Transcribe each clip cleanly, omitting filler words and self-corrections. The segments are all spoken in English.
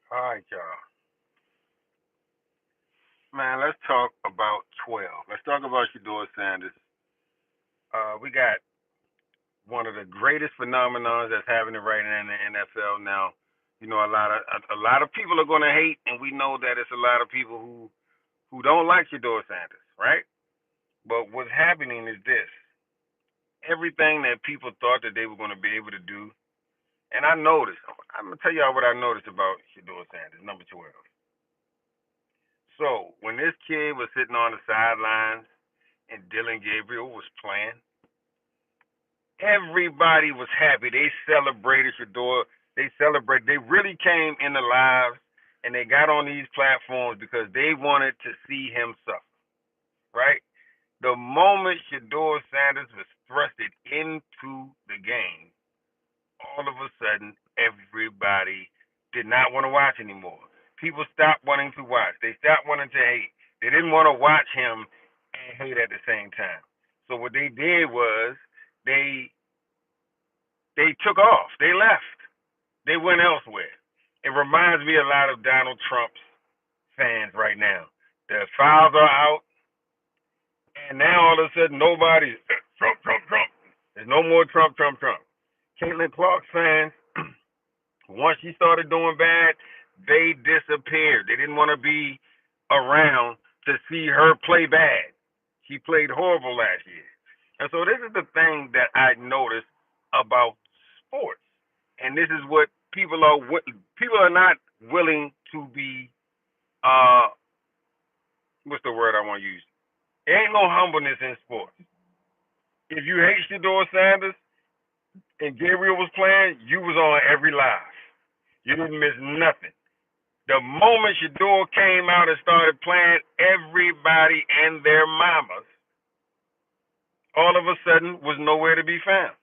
All right, y'all. Man, let's talk about 12. Let's talk about Shedeur Sanders. We got one of the greatest phenomenons that's happening right now in the NFL now. You know, a lot of people are going to hate, and we know that it's a lot of people who don't like Shedeur Sanders, right? But what's happening is this: everything that people thought that they were going to be able to do, and I noticed. I'm gonna tell y'all what I noticed about Shedeur Sanders, number 12. So when this kid was sitting on the sidelines and Dylan Gabriel was playing, everybody was happy. They celebrated Shedeur. They celebrated. They really came in the lives and they got on these platforms because they wanted to see him suffer, right? The moment Shedeur Sanders was thrusted into the game, all of a sudden, everybody did not want to watch anymore. People stopped wanting to watch. They stopped wanting to hate. They didn't want to watch him and hate at the same time. So what they did was they they took off. They left. They went elsewhere. It reminds me a lot of Donald Trump's fans right now. The files are out, and now all of a sudden nobody's Trump, Trump, Trump. There's no more Trump, Trump, Trump. Caitlin Clark's fans, once she started doing bad, they disappeared. They didn't want to be around to see her play bad. She played horrible last year. And so this is the thing that I noticed about sports. And this is what people are not willing to be what's the word I want to use? There ain't no humbleness in sports. If you hate Shedeur Sanders and Gabriel was playing, you was on every live. You didn't miss nothing. The moment Shedeur came out and started playing, everybody and their mamas all of a sudden was nowhere to be found.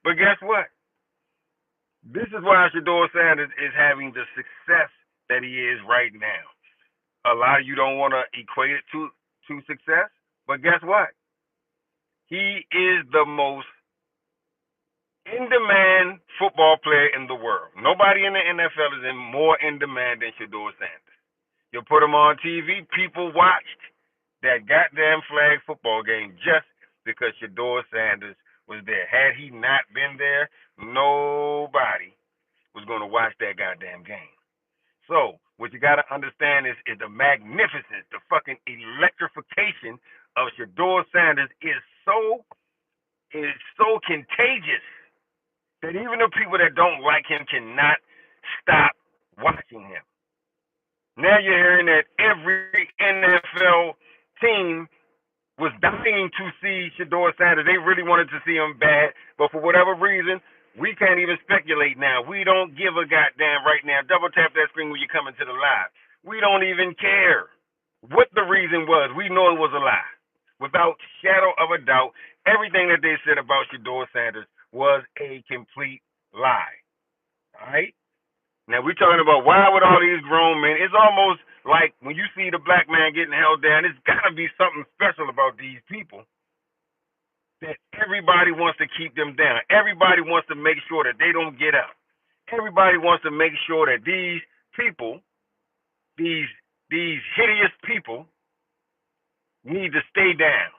But guess what? This is why Shedeur Sanders is having the success that he is right now. A lot of you don't want to equate it to success, but guess what? He is the most in demand football player in the world. Nobody in the NFL is more in demand than Shedeur Sanders. You put him on TV, people watched that goddamn flag football game just because Shedeur Sanders was there. Had he not been there, nobody was going to watch that goddamn game. So what you got to understand is the magnificence, the fucking electrification of Shedeur Sanders is so contagious that even the people that don't like him cannot stop watching him. Now you're hearing that every NFL team was dying to see Shedeur Sanders. They really wanted to see him bad, but for whatever reason, we can't even speculate now. We don't give a goddamn right now. Double tap that screen when you come into the live. We don't even care what the reason was. We know it was a lie. Without shadow of a doubt, everything that they said about Shedeur Sanders was a complete lie. All right? Now we're talking about why would all these grown men? It's almost like when you see the black man getting held down, it's got to be something special about these people that everybody wants to keep them down. Everybody wants to make sure that they don't get up. Everybody wants to make sure that these people, these hideous people, need to stay down.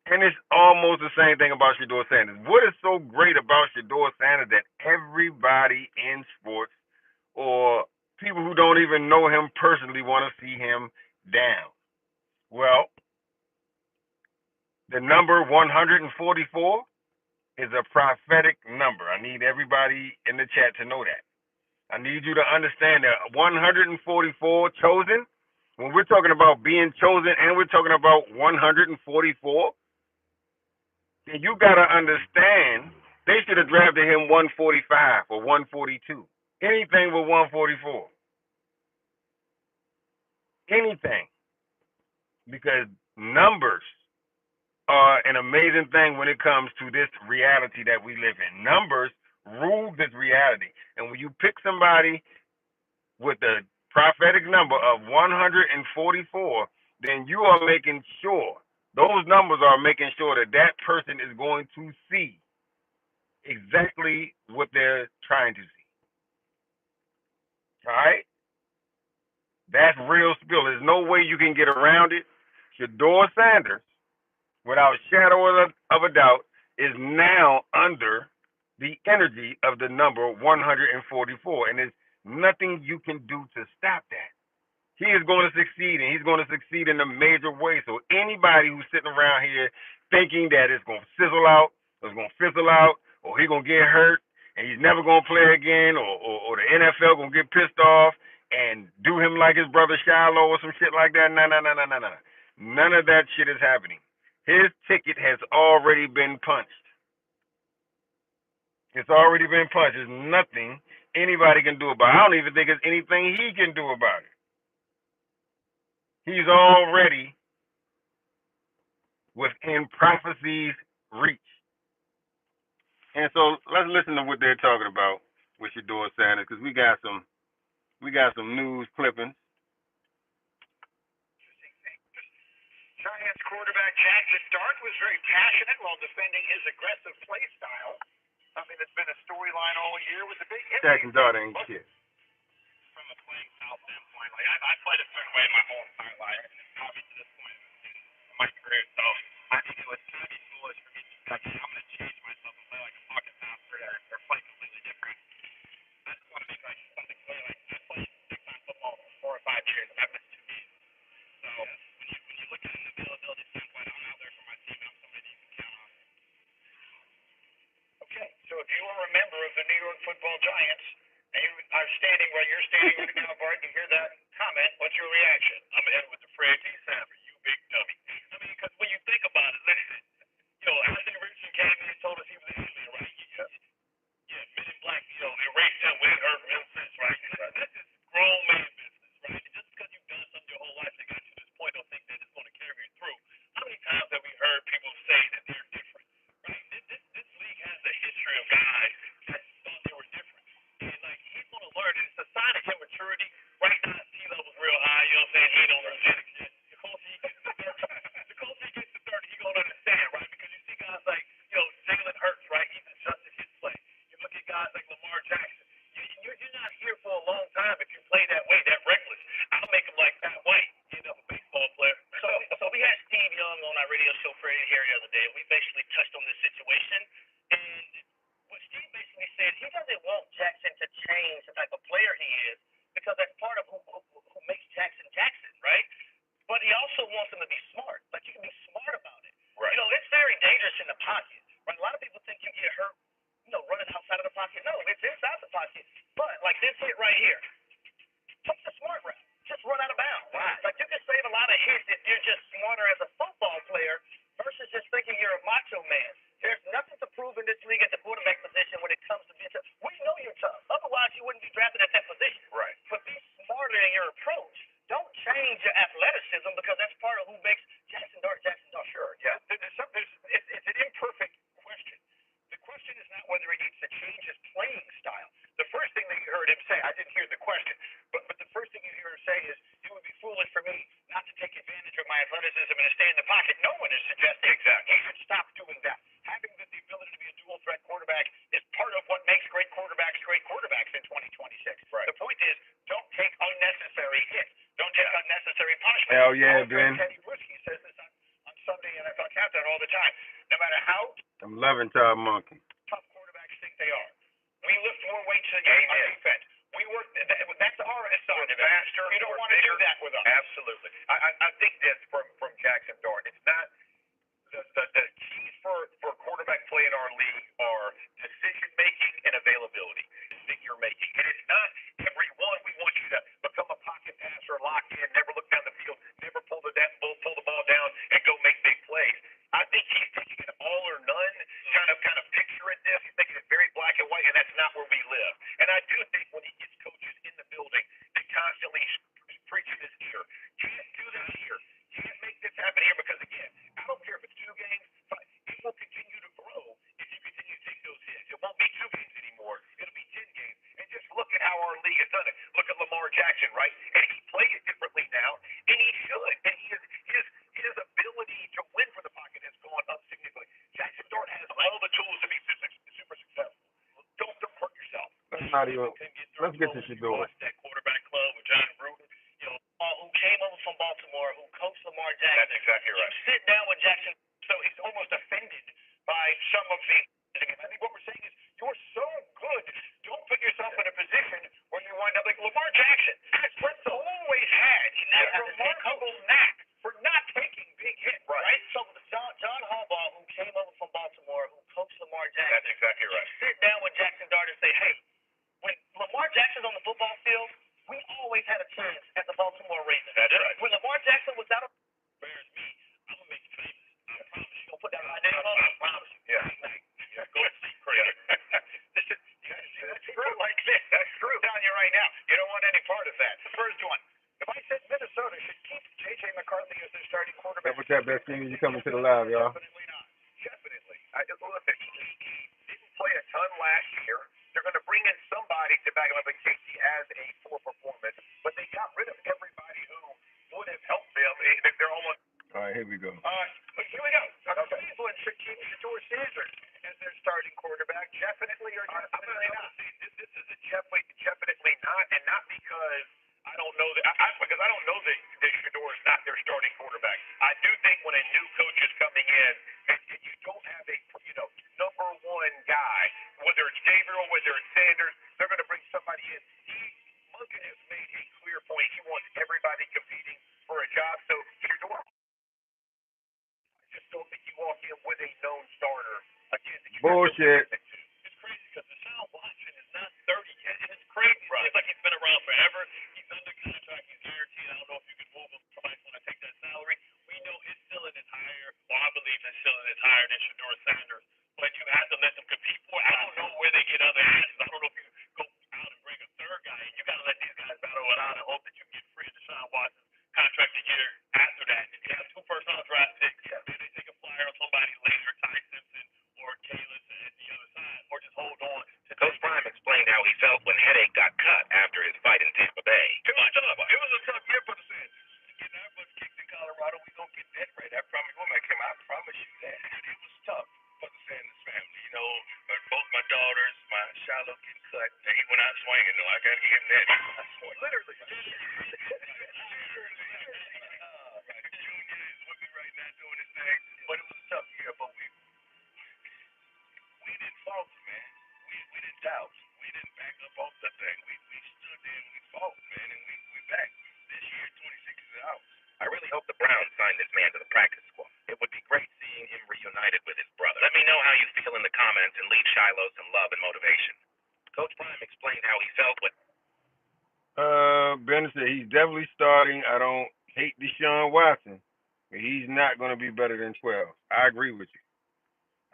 And it's almost the same thing about Shedeur Sanders. What is so great about Shedeur Sanders that everybody in sports or people who don't even know him personally want to see him down? Well, the number 144 is a prophetic number. I need everybody in the chat to know that. I need you to understand that 144 chosen, when we're talking about being chosen and we're talking about 144, then you got to understand they should have drafted him 145 or 142. Anything but 144. Anything. Because numbers are an amazing thing when it comes to this reality that we live in. Numbers rule this reality. And when you pick somebody with a prophetic number of 144, then you are making sure, those numbers are making sure that that person is going to see exactly what they're trying to see. All right? That's real skill. There's no way you can get around it. Shedeur Sanders, without shadow of a doubt, is now under the energy of the number 144. And there's nothing you can do to stop that. He is going to succeed, and he's going to succeed in a major way. So anybody who's sitting around here thinking that it's going to sizzle out, or it's going to fizzle out, or he's going to get hurt, and he's never going to play again, or the NFL going to get pissed off and do him like his brother Shiloh or some shit like that, no, no, no, no, no, no. None of that shit is happening. His ticket has already been punched. It's already been punched. There's nothing anybody can do about it. I don't even think there's anything he can do about it. He's already within prophecy's reach. And so let's listen to what they're talking about with Shedeur Sanders, because we got some news clippings. Giants quarterback Jackson Dart was very passionate while defending his aggressive play style. Something that's been a storyline all year with the big hit. Jackson Dart ain't shit. From a playing style standpoint, like I played a certain way my whole entire life, and it's got me to this point in my career. So I think it was kind of foolish for me to say, okay, I'm going to change myself and play like a pocket passer or play completely different. I just want to make like something clear. Like I played big-time football for 4 or 5 years, and I've missed 2 games. So when you look at an availability standpoint, I'm out there for my team. I'm somebody you can count on. Okay, so if you are a member of the New York Football Giants and you are standing where you're standing right now, Bart, you hear that comment, what's your reaction? I'm in with the Fred D. Savage, you big dummy. I mean, because when you think about it, listen, Anthony Richardson came in and told us he was an alien, right? Yeah, Men in Black, erased him with her sense, right? This is grown man business, right? And just because you've done something your whole life that got you to this point, don't think that it's going to carry you through. How many times have we heard people say that they're different, right? This league has a history of guys that thought they were different. And, like, he's going to learn. And it's a sign of immaturity. Right now, his T-level's real high. You know what I'm saying? He don't understand shit. The closer he gets to 30, he's going to understand, right? Because you see guys like, Jalen Hurts, right? He's adjusted his play. You look at guys like Lamar Jackson. You're not here for a long time if you play that way, that reckless. I'll make him like Pat White, a baseball player. So we had Steve Young on our radio show for here the other day, and we basically touched on this situation. And what Steve basically said, he doesn't want Jackson to change the type of player he is, because that's part of who makes Jackson Jackson, right? But he also wants him to be smart. Like, you can be smart about it. Right. It's very dangerous in the pocket. Right? A lot of people think you get hurt, running outside of the pocket. No, it's inside the pocket. But, like this hit right here, take the smart route. Just run out of bounds. Right. Like, you can save a lot of hits if you're just smarter as a football player versus just thinking you're a macho man. There's nothing to prove in this league at the quarterback position when it comes to being tough. We know you're tough. Otherwise, you wouldn't be drafted at that position. Right. But be smarter in your approach. Don't change your athleticism, because that's part of who makes Jackson Dart Jackson Dart. Sure, yeah. It's an imperfect question. The question is not whether he needs to change his playing style. The first thing that you heard him say, I didn't hear the question, but the first thing you hear him say is, it would be foolish for me not to take advantage of my athleticism and to stay in the pocket. No one is suggesting exactly. He should stop doing that. Having the ability to be a dual threat quarterback is part of what makes great quarterbacks in 2026. Right. The point is, don't take unnecessary hits. Don't take unnecessary punishment. Hell yeah, Ben. Teddy Bruschi says this on Sunday NFL Countdown all the time. No matter how I'm loving Todd Monkey. Tough quarterbacks think they are. We lift more weights than game on defense. We work. That's our assignment. Faster. You don't want to do that with us. Absolutely. I think this from Jackson Dart. It's not the keys for quarterback play in our league are decision making and availability that you're making. And it's not every one. We want you to become a pocket passer, lock in, never look down the field, never pull the ball down and go make big plays. I think he's taking an all or none kind of picture at this. He's making it very black and white, and that's not where we live. And I do think when he gets coaches in the building that constantly preach in his ear, can't do that here. Can't make this happen here, because again, I don't care if it's 2 games, it will continue to grow if you continue to take those hits. It won't be 2 games anymore. It'll be 10 games. And just look at how our league has done it. Look at Lamar Jackson, right? And he plays differently now, and he should. And his ability to win for the pocket has gone up significantly. Jackson Dart has all the tools to be super successful. Don't hurt yourself. Let's get to Shedeur. Jackson, so he's almost offended by some of the. I think what we're saying is you're so good. Don't put yourself in a position where you wind up like Lamar Jackson. Brett's always had a remarkable knack for not taking big hits, right? So John Harbaugh, who came over from Baltimore, who coached Lamar Jackson. That's exactly right. Sit down with Jackson Dart and say, hey, when Lamar Jackson's on the football field, we always had a chance at the Baltimore Ravens. That's right. When Lamar Jackson was out of bears me, I'm gonna make you famous. I promise you. Don't put that right there. I promise you. Yeah. Go to sleep, crazy. That's true. Like this. That's true. I'm telling you right now. You don't want any part of that. The first one. If I said Minnesota should keep J.J. McCarthy as their starting quarterback. What's that, best thing? You coming to the live, y'all? Definitely not. Definitely. Listen, he didn't play a ton last year. They're going to bring in somebody to back him up in case he has a poor performance. But they got rid of everybody who would have helped them. They're almost. All right, here we go. But here we go. Cleveland should keep Shedeur as their starting quarterback. Definitely or definitely not. This is a definitely not, and not because I don't know that. Because I don't know that Shedeur is not their starting quarterback. I do think when a new coach is coming in, and you don't have a number one guy, whether it's Gabriel, whether it's Sanders, they're going to bring somebody in. Munkin has made a clear point. He wants everybody competing for a job. So Shedeur, I just don't think you walk in with a known starter again. Bullshit. It's crazy because Deshaun Watson is not 30 yet. It's crazy. Right. It's like he's been around forever. He's under contract. He's guaranteed. I don't know if you can move him. Somebody's going to take that salary. We know his ceiling is higher. Well, I believe his ceiling is higher than Shedeur Sanders. But you have to let them compete for it. I don't know where they get other answers. I don't know if you go out and bring a third guy. You got to let these guys battle it out and hope that you can get free of Deshaun Watson's contract a year after that. If you have 2 first-round draft picks, maybe they take a flyer on somebody later, Ty Simpson or Kalis at the other side, or just hold on. Coach Prime explained how he felt when Headache got cut after his fight in Tampa Bay. It was a tough year for the Sanders. Getting our butts kicked in Colorado, we don't get that right. I promise you that. It was tough for the Sanders family. You know, both my daughters, my Shiloh getting cut, he went out swinging. No, I got to give him that. Literally. Junior is with me right now doing his thing. But it was a tough year, but we didn't falter, man. We didn't doubt. We didn't back up off the thing. We stood there and we fought, man, and we back. This year, 26 is out. I really hope the Browns sign this man to the practice squad. It would be great seeing him reunited with his brother. Let me know how you feel in the comments and leave Shiloh some love and motivation. Coach Prime explained how he felt when. Ben said he's definitely starting. I don't hate Deshaun Watson, but he's not going to be better than 12. I agree with you.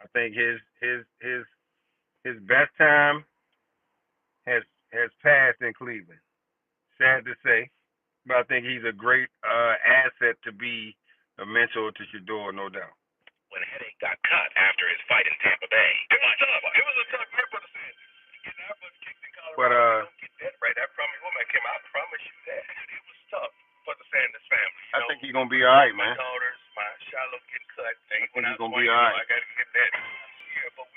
I think his best time has passed in Cleveland. Sad to say, but I think he's a great asset to be a mentor to Shedeur, no doubt. When Headache got cut after his fight in Tampa Bay. It was tough. It was a tough year for the Sanders. Getting our butts kicked in Colorado. But don't get that right. I promise you that. It was tough for the Sanders family. I think he's gonna be all right, man. My daughters, my Shiloh getting cut. I think he's gonna be all right. I got to get that. Yeah, but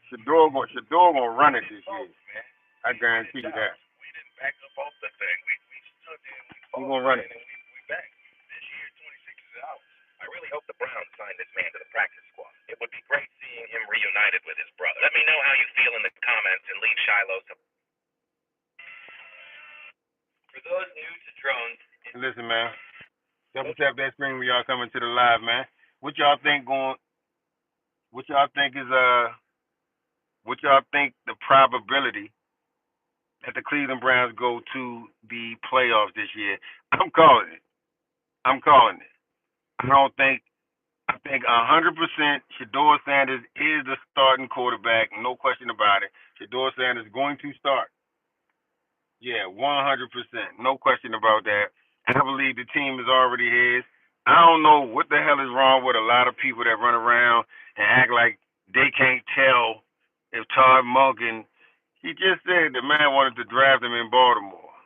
Shedeur gonna run it this year. Man. I guarantee you that. We didn't back up off the thing. We stood there and we fought. He's gonna run it. And we back. This year, 26 is out. I really hope the Browns sign this man to the practice squad. It would be great seeing him reunited with his brother. Let me know how you feel in the comments and leave Shiloh some. For those new to drones. Listen, man. Double tap that screen when y'all coming to the live, man. What y'all think the probability that the Cleveland Browns go to the playoffs this year? I'm calling it. I think 100% Shedeur Sanders is the starting quarterback, no question about it. Shedeur Sanders is going to start. Yeah, 100%, no question about that. I believe the team is already his. I don't know what the hell is wrong with a lot of people that run around and act like they can't tell if Todd Monken, he just said the man wanted to draft him in Baltimore.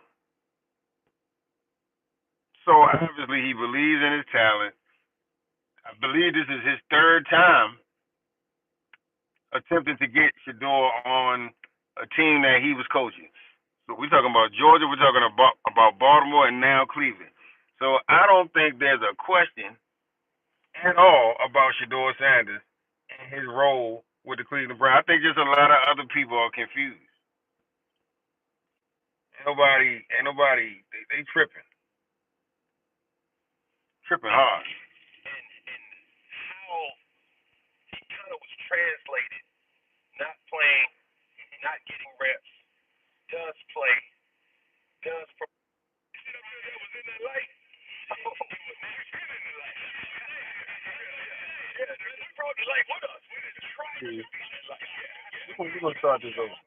So obviously he believes in his talent. I believe this is his 3rd time attempting to get Shedeur on a team that he was coaching. So we're talking about Georgia, we're talking about Baltimore, and now Cleveland. So I don't think there's a question at all about Shedeur Sanders and his role with the Cleveland Browns. I think just a lot of other people are confused. Ain't nobody, they tripping hard. And how he kind of was translated, not playing, not getting reps, does play, does. You see that was in that light? Oh, he was in the light. Yeah, we brought the light with us. We didn't try to be in that light. We're gonna start this over.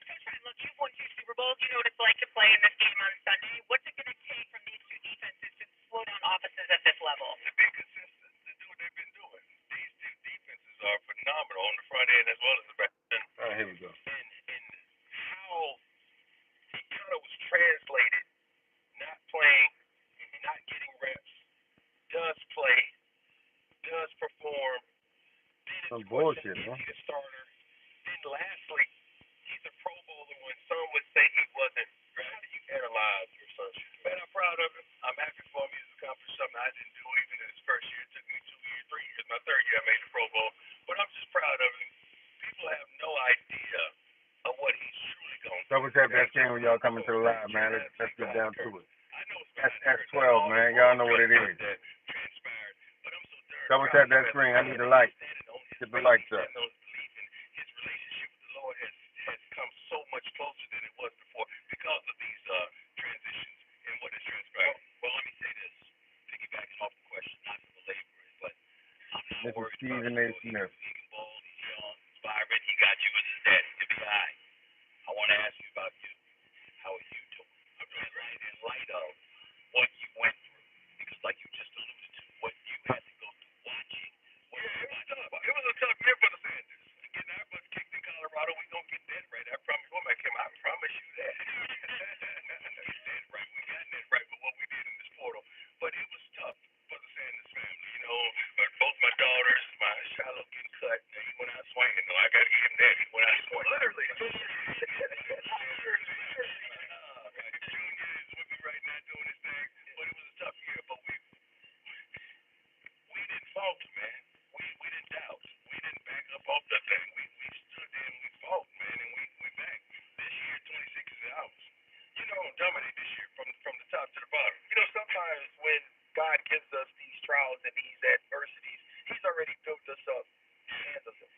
Coach Ryan, look, you've won 2 Super Bowls. You know what it's like to play in this game on Sunday. What's it going to take from these 2 defenses to slow down offenses at this level? To be consistent, to do what they've been doing. These 2 defenses are phenomenal on the front end as well as the back end. All right, here we go. And how he kind of was translated, not playing, not getting reps, does play, does perform. Some bullshit, huh? He's a starter. Then lastly, he's a Pro Bowler when some would say he wasn't. How do you analyze your son? Man, I'm proud of him. I'm happy for him. He's accomplished something I didn't do even in his first year. It took me 2 years, 3 years. My 3rd year, I made the Pro Bowl. But I'm just proud of him. People have no idea of what he's truly going to do. Double tap that screen when y'all coming to the live, man. Let's get down to it. I know it's That's 12, man. Y'all know what it is. transpired, but I'm so darn Double tap that screen. I need the light. Get the lights up. His relationship with the Lord has come so much closer than it was before because of these transitions and what has transpired. Well, let me say this, piggybacking off the question, not to belabor it, but I'm not This is worried Stephen about A. Smith. He's bold, he's young, he's vibrant, he got you as his daddy to be high. I want to ask you about you. How are you doing? I'm doing right in light of what you went through. Because like you just alluded to, what you had to go through watching. It was a tough year for the Sanders. Getting our butts kicked in Colorado, we don't get that right. I promise you, I promise you that. That right. We got that right with what we did in this portal. But it was tough for the Sanders family, you know. But both my daughters, my Shiloh getting cut, he went out swinging. No, I got to give him that. He went out swinging. Literally. Junior is with me right now doing his thing. But it was a tough year. But we didn't falter, man. We didn't doubt. We didn't back up off that thing. We stood there and we fought, man, and we back. This year, 26 is ours. You know, dominate this year from the top to the bottom. You know, sometimes when God gives us these trials and these adversities, He's already built us up to handle them.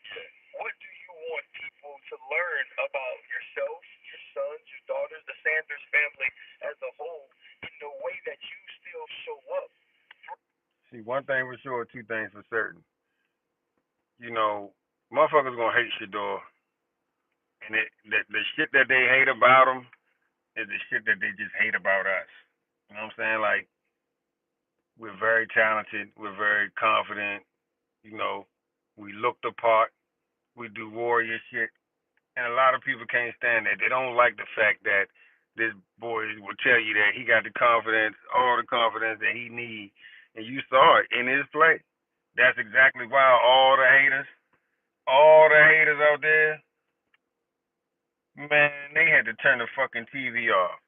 What do you want people to learn about yourself, your sons, your daughters, the Sanders family as a whole, in the way that you still show up? See, one thing for sure, 2 things for certain. You know, motherfuckers gonna hate Shedeur, and the shit that they hate about him is the shit that they just hate about us. You know what I'm saying? Like, we're very talented, we're very confident. You know, we look the part, we do warrior shit, and a lot of people can't stand that. They don't like the fact that this boy will tell you that he got the confidence, all the confidence that he needs, and you saw it in his play. That's exactly why all the haters out there, man, they had to turn the fucking TV off.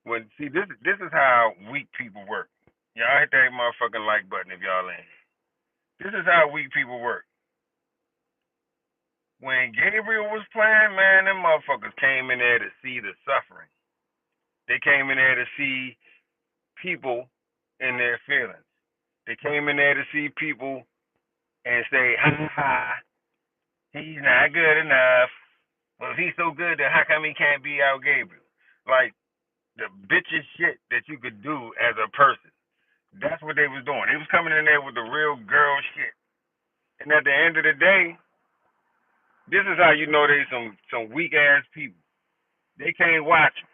When see this is how weak people work. Y'all hit that motherfucking like button if y'all ain't. This is how weak people work. When Gabriel was playing, man, them motherfuckers came in there to see the suffering. They came in there to see people in their feelings. They came in there to see people and say, ha ha, he's not good enough. Well, if he's so good, then how come he can't be out Gabriel? Like, the bitchest shit that you could do as a person. That's what they was doing. They was coming in there with the real girl shit. And at the end of the day, this is how you know they some weak ass people. They can't watch him.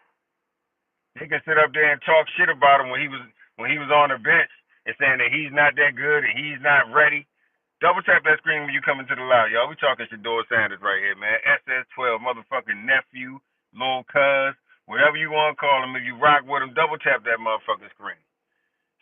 They can sit up there and talk shit about him when he was on the bench and saying that he's not that good and he's not ready. Double tap that screen when you come into the live, y'all. We talking Shedeur Sanders right here, man. SS12, motherfucking nephew, little cuz, whatever you want to call him. If you rock with him, double tap that motherfucking screen.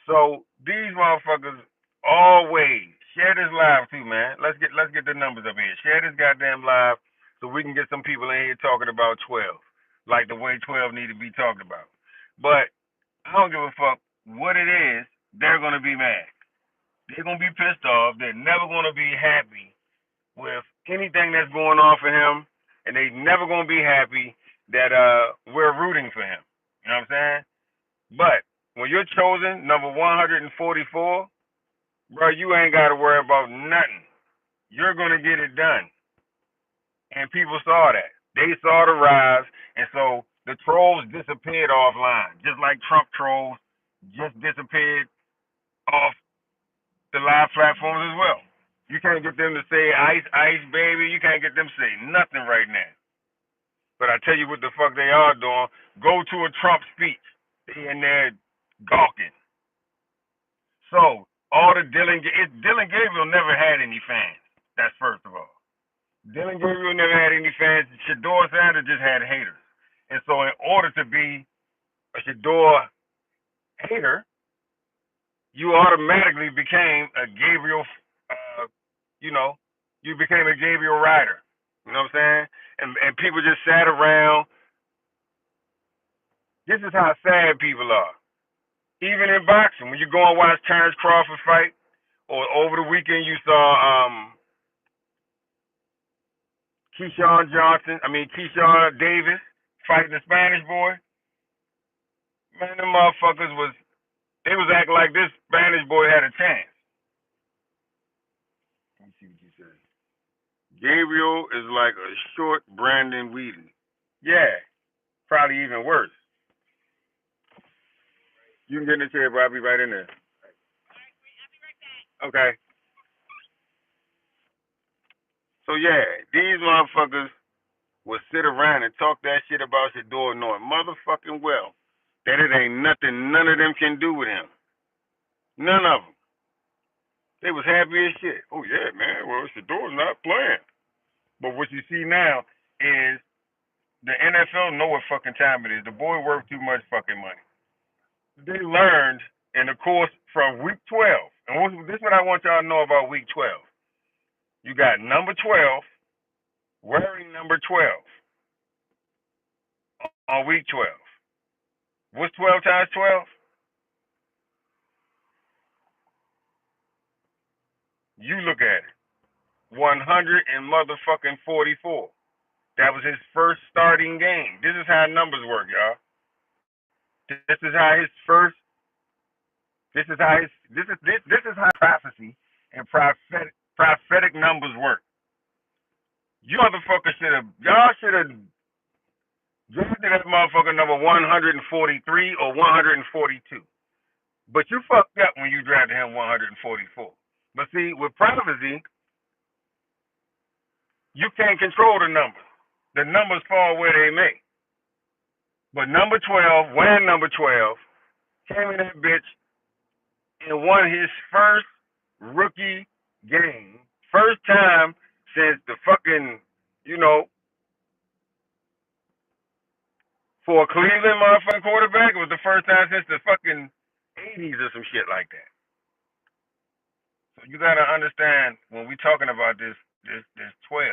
So these motherfuckers always share this live too, man. Let's get the numbers up here. Share this goddamn live so we can get some people in here talking about 12, like the way 12 need to be talked about. But I don't give a fuck what it is, they're going to be mad. They're going to be pissed off. They're never going to be happy with anything that's going on for him, and they never going to be happy that we're rooting for him. You know what I'm saying? But when you're chosen number 144, bro, you ain't got to worry about nothing. You're going to get it done. And people saw that. They saw the rise, and so the trolls disappeared offline, just like Trump trolls just disappeared off the live platforms as well. You can't get them to say ice, ice, baby. You can't get them to say nothing right now. But I tell you what the fuck they are doing. Go to a Trump speech. They in there gawking. So all the Dylan Gabriel never had any fans. That's first of all. Dylan Gabriel never had any fans. Shedeur Sanders just had haters. And so in order to be a Shedeur hater, you automatically became a Gabriel, you know, you became a Gabriel rider. You know what I'm saying? And people just sat around. This is how sad people are. Even in boxing, when you go and watch Terrence Crawford fight, or over the weekend you saw Keyshawn Davis fighting the Spanish boy. Man, them motherfuckers they was acting like this Spanish boy had a chance. Let me see what you said. Gabriel is like a short Brandon Whedon. Yeah, probably even worse. You can get in the chair, bro. I'll be right in there. Okay. So yeah, these motherfuckers will sit around and talk that shit about Shedeur knowing motherfucking well that it ain't nothing none of them can do with him. None of them. They was happy as shit. Oh yeah, man. Well, Shedeur's not playing. But what you see now is the NFL know what fucking time it is. The boy worth too much fucking money. They learned in the course from week 12. And this is what I want y'all to know about week 12. You got number 12 wearing number 12 on week 12. What's 12 times 12? You look at it. 100 and motherfucking 44. That was his first starting game. This is how numbers work, y'all. This is how prophecy and prophetic numbers work. You motherfuckers y'all should have drafted that motherfucker number 143 or 142. But you fucked up when you drafted him 144. But see, with prophecy, you can't control the numbers. The numbers fall where they may. But number 12, wearing number 12, came in that bitch and won his first rookie game. First time since the fucking, for a Cleveland motherfucking quarterback, it was the first time since the fucking 80s or some shit like that. So you gotta understand when we talking about this 12.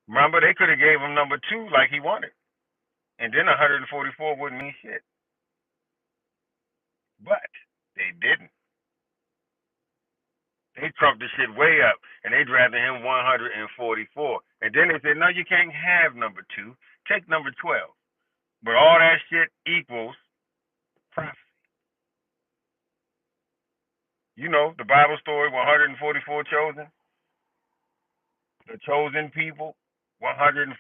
Remember, they could have gave him number 2 like he wanted. And then 144 wouldn't mean shit. But they didn't. They trumped the shit way up, and they drafted him 144. And then they said, no, you can't have number 2. Take number 12. But all that shit equals prophecy. You know, the Bible story, 144 chosen. The chosen people, 144.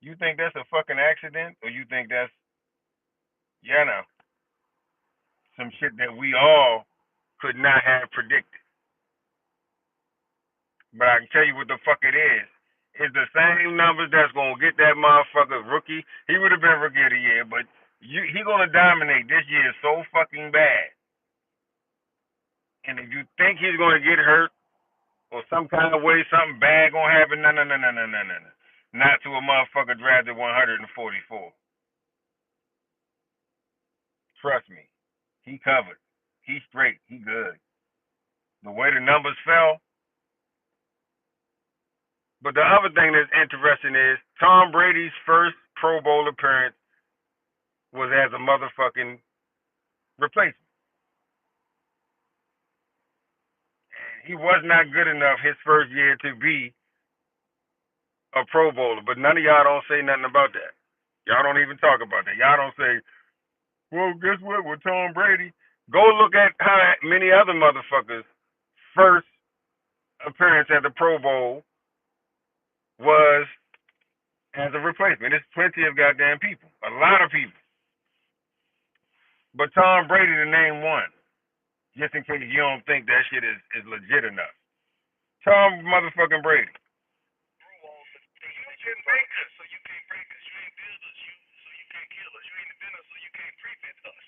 You think that's a fucking accident? Or you think that's, some shit that we all could not have predicted? But I can tell you what the fuck it is. It's the same numbers that's going to get that motherfucker rookie. He would have been rookie of the year, but he going to dominate this year so fucking bad. And if you think he's going to get hurt or some kind of way, something bad going to happen, no. Not to a motherfucker drafted 144. Trust me. He covered. He's straight. He good. The way the numbers fell. But the other thing that's interesting is Tom Brady's first Pro Bowl appearance was as a motherfucking replacement. He was not good enough his first year to be a Pro Bowler, but none of y'all don't say nothing about that. Y'all don't even talk about that. Y'all don't say, well, guess what? With Tom Brady, go look at how many other motherfuckers' first appearance at the Pro Bowl was as a replacement. There's plenty of goddamn people, a lot of people. But Tom Brady, to name one, just in case you don't think that shit is legit enough. Tom motherfucking Brady. You can break us, so you can't break us. You ain't build us, so you can't kill us. You ain't invent us, so you can't prevent us.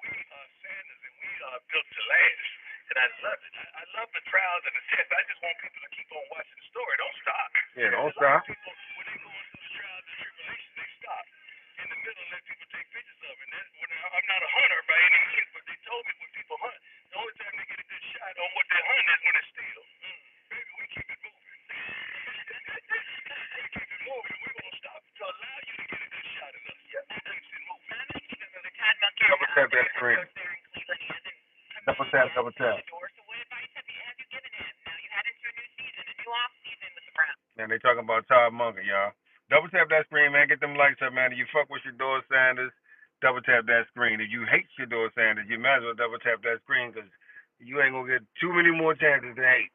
We are Sanders, and we are built to last. And I love it. I love the trials and the tests. I just want people to keep on watching the story. Don't stop. Yeah, don't stop. People, when they go through the trials and tribulations, they stop in the middle and let people take pictures of it. And that's when I'm not a hunter by any means, but they told me when people hunt, the only time they get a good shot on what they're hunting is when it's still. Baby, we keep it moving. We keep it moving. We won't stop to allow you to get a good shot of us. Yeah, keeps it moving. Double tap that screen. Double tap, double tap. So what advice have you given him? Now you head into a new season, a new off season with the Browns. Man, they talking about Todd Munger, y'all. Double tap that screen, man. Get them likes up, man. If you fuck with Shedeur Sanders, double tap that screen. If you hate Shedeur Sanders, you might as well double tap that screen because you ain't gonna get too many more chances to hate.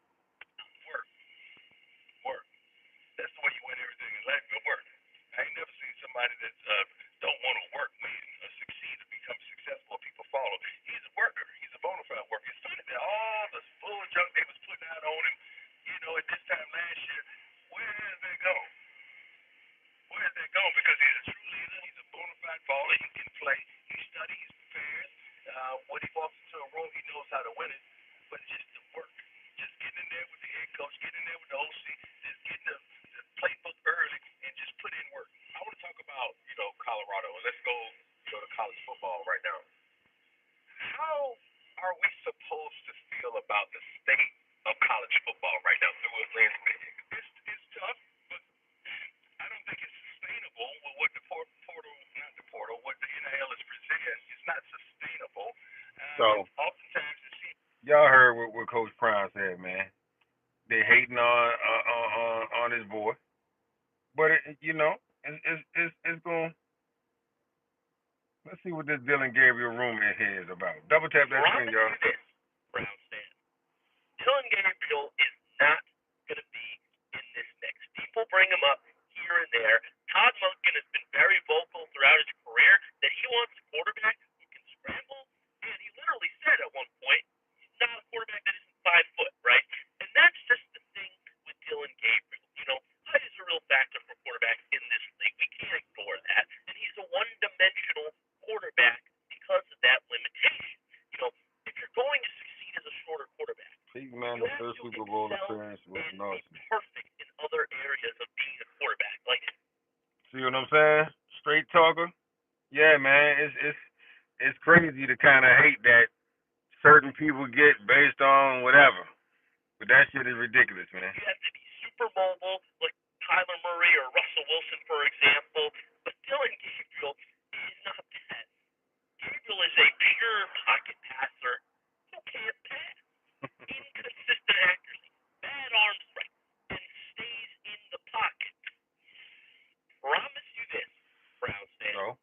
Work. That's the way you win everything in life. Good work. I ain't never seen somebody that don't want to work win or succeed or become successful. People follow. He's a worker. He's a bona fide worker. It's funny that all the full junk they was putting out on him, at this time last year, where has that gone? Where has that gone? Because he's a true leader. He's a bona fide baller. He can play. He studies. He prepares. When he walks into a room, he knows how to win it. But it's just the work. Just getting in there with the head coach, getting in there with the OC, just getting the playbook early, and just put in work. I want to talk about, Colorado. Let's go to college football right now. How are we supposed to feel about the state of college football right now through Atlantic City? It's tough, but I don't think it's sustainable with what what the NIL is presenting. It's not sustainable. So, oftentimes it seems. Y'all heard what Coach Prime said, man. They hating on his boy, but it's going. Let's see what this Dylan Gabriel room in here is about. Double tap that screen, y'all. Brown stand. Dylan Gabriel is not going to be in this mix. People bring him up here and there. Todd Monken has been very vocal throughout his career that he wants a quarterback who can scramble, and he literally said at one point, he's not a quarterback that isn't 5 foot, right? And that's just the thing with Dylan Gabriel. Height is a real factor for quarterbacks in this league. We can't ignore that. And he's a one-dimensional quarterback because of that limitation. If you're going to succeed as a shorter quarterback, Man, the first Super Bowl appearance was awesome. Perfect in other areas of being a quarterback. See what I'm saying? Straight talker. Yeah, man. It's crazy to kind of hate that certain people get based on whatever, but that shit is ridiculous, man. You have to be super mobile, like Tyler Murray or Russell Wilson, for example. But Dylan Gabriel is not that. Gabriel is a pure pocket passer who can't pass. Inconsistent accuracy, bad arm strength, and stays in the pocket. Promise you this, Brown stand. No.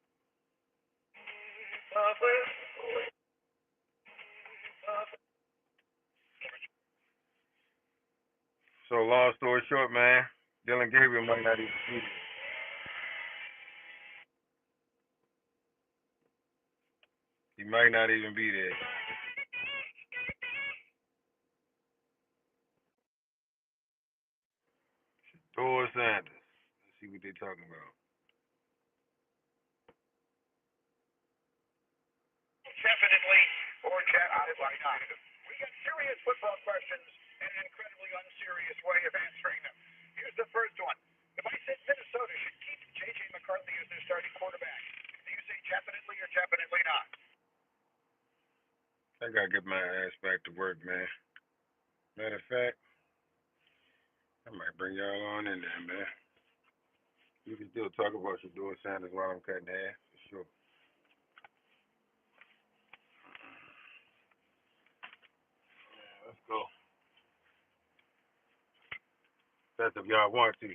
So long story short, man, Dylan Gabriel might not even be there. He might not even be there. Shedeur Sanders. Let's see what they're talking about. Definitely, or why not? We got serious football questions and an incredibly unserious way of answering them. Here's the first one. If I said Minnesota should keep J.J. McCarthy as their starting quarterback, do you say definitely or definitely not? I gotta get my ass back to work, man. Matter of fact, I might bring y'all on in there, man. You can still talk about Shedeur Sanders while I'm cutting hair, for sure. That's if y'all want to.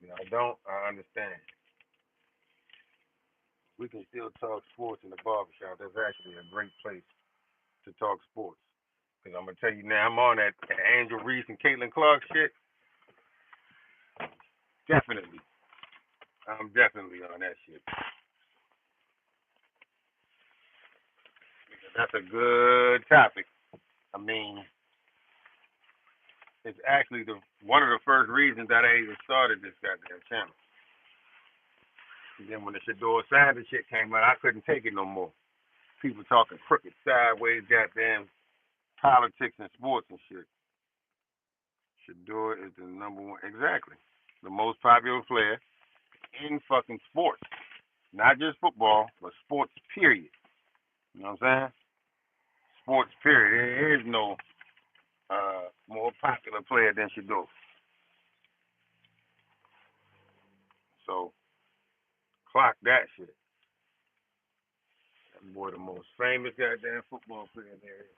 Y'all don't, I understand. We can still talk sports in the barbershop. That's actually a great place to talk sports. Because I'm going to tell you now, I'm on that Angel Reese and Caitlin Clark shit. Definitely. I'm definitely on that shit. Because that's a good topic. I mean, it's actually the one of the first reasons that I even started this goddamn channel. And then when the Shedeur Sanders shit came out, I couldn't take it no more. People talking crooked, sideways, goddamn politics and sports and shit. Shedeur is the number one, exactly, the most popular player in fucking sports. Not just football, but sports, period. You know what I'm saying? Sports, period. There is no more popular player than Shedeur. So, clock that shit. That boy the most famous goddamn football player there is.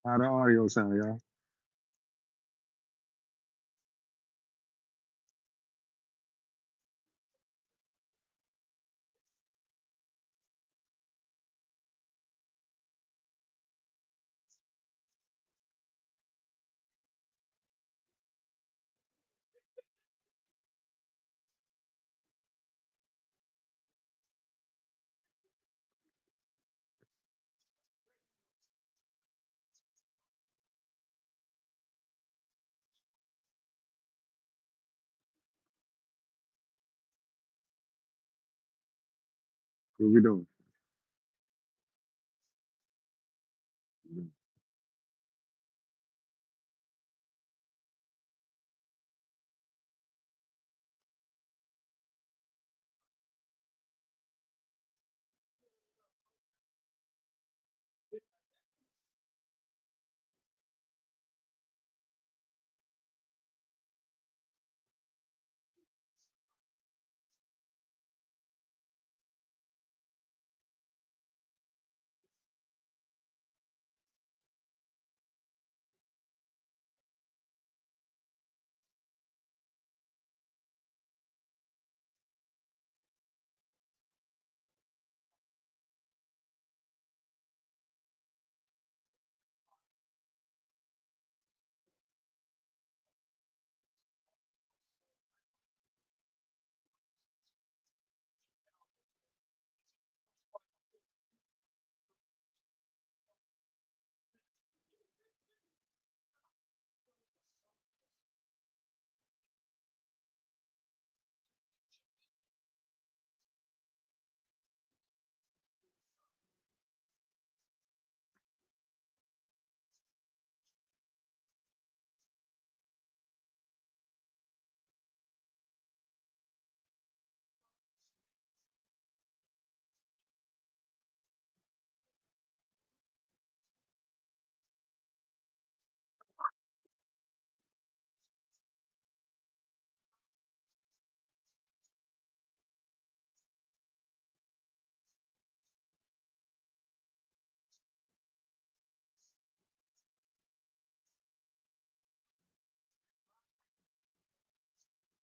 How the audio sound, y'all? What we doing?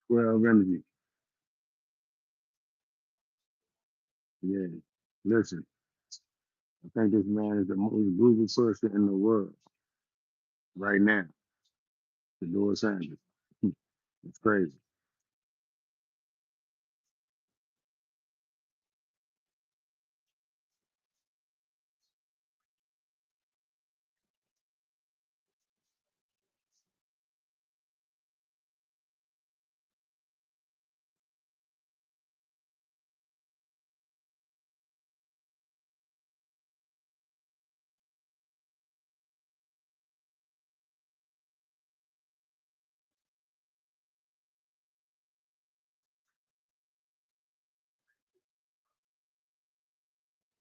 12 energy. Yeah. Listen, I think this man is the most brutal person in the world right now. Shedeur Sanders. It's crazy.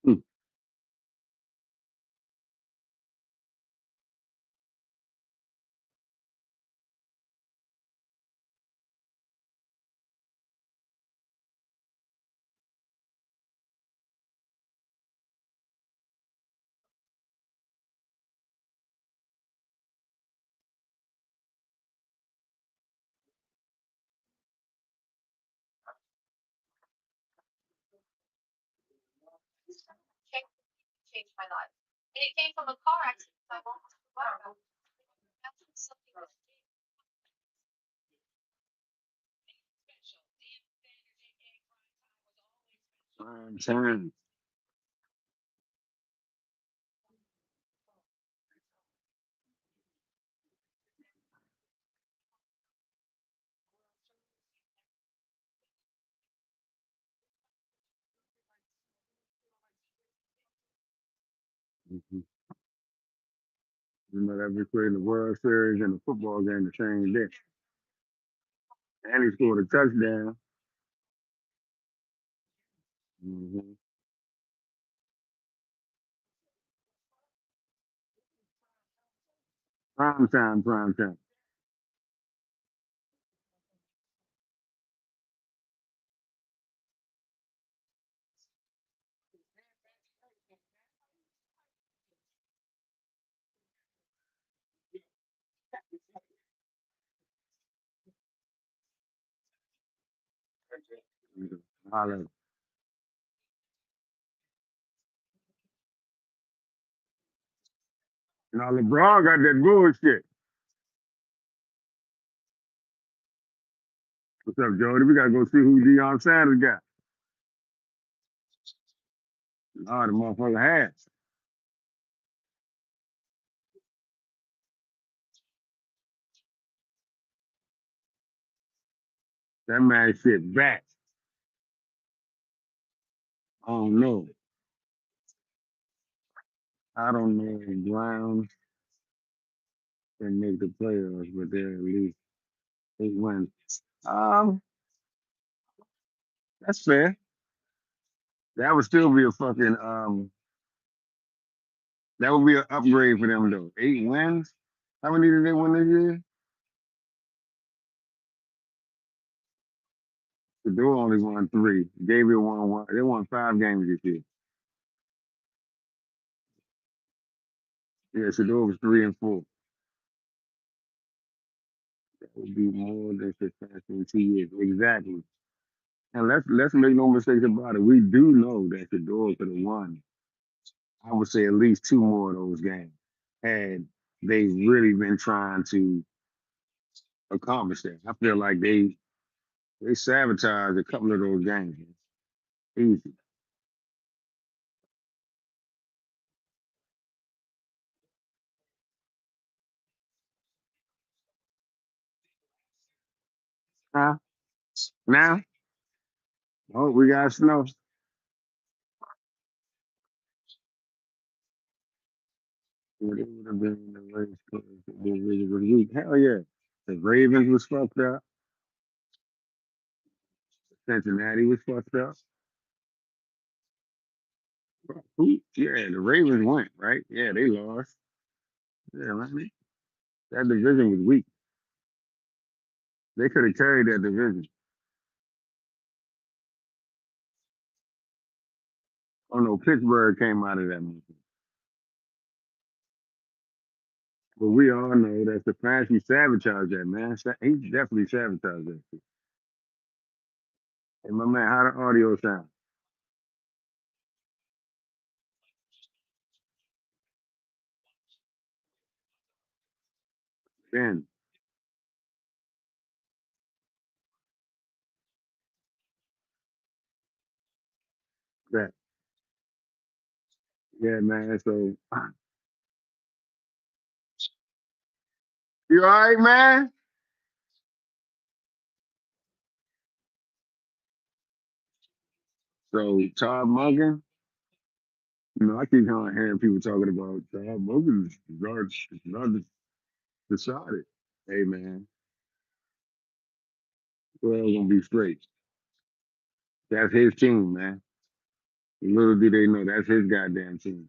Hmm. Prime time. Mhm. You know that we played in the World Series and the football game the same day. And he scored a touchdown. Mm-hmm. Prime time, prime time. Mhm. Holla. Now LeBron got that bullshit. What's up, Jody? We gotta go see who Deion Sanders got. Oh, the motherfucker has. That man shit back. I don't know. I don't know if Browns can make the playoffs, but they're at least 8 wins. Um, that's fair. That would still be a fucking that would be an upgrade for them though. 8 wins? How many did they win this year? The door only won three. Gabriel won one. They won 5 games this year. Yeah, Shedeur was 3-4. That would be more than success in 2 years. Exactly. And let's make no mistakes about it. We do know that Shedeur could have won. I would say at least two more of those games had they really been trying to accomplish that. I feel like they sabotaged a couple of those games. Easy. Huh? Now? Oh, we got snow. Yeah, they would have been in the race for the division of the week. Hell yeah. The Ravens was fucked up. Cincinnati was fucked up. Who? Yeah, the Ravens went, right? Yeah, they lost. Yeah, man. That division was weak. They could have carried that division. Oh no, Pittsburgh came out of that movie. But we all know that Stefanski sabotaged that, man. He definitely sabotaged that shit. Hey, my man, how the audio sound? Ben, that. Yeah, man. So, you all right, man? So, Todd Monken, I keep on hearing people talking about Todd Monken is not decided. Hey, man, well, gonna be straight. That's his team, man. Little do they know that's his goddamn team.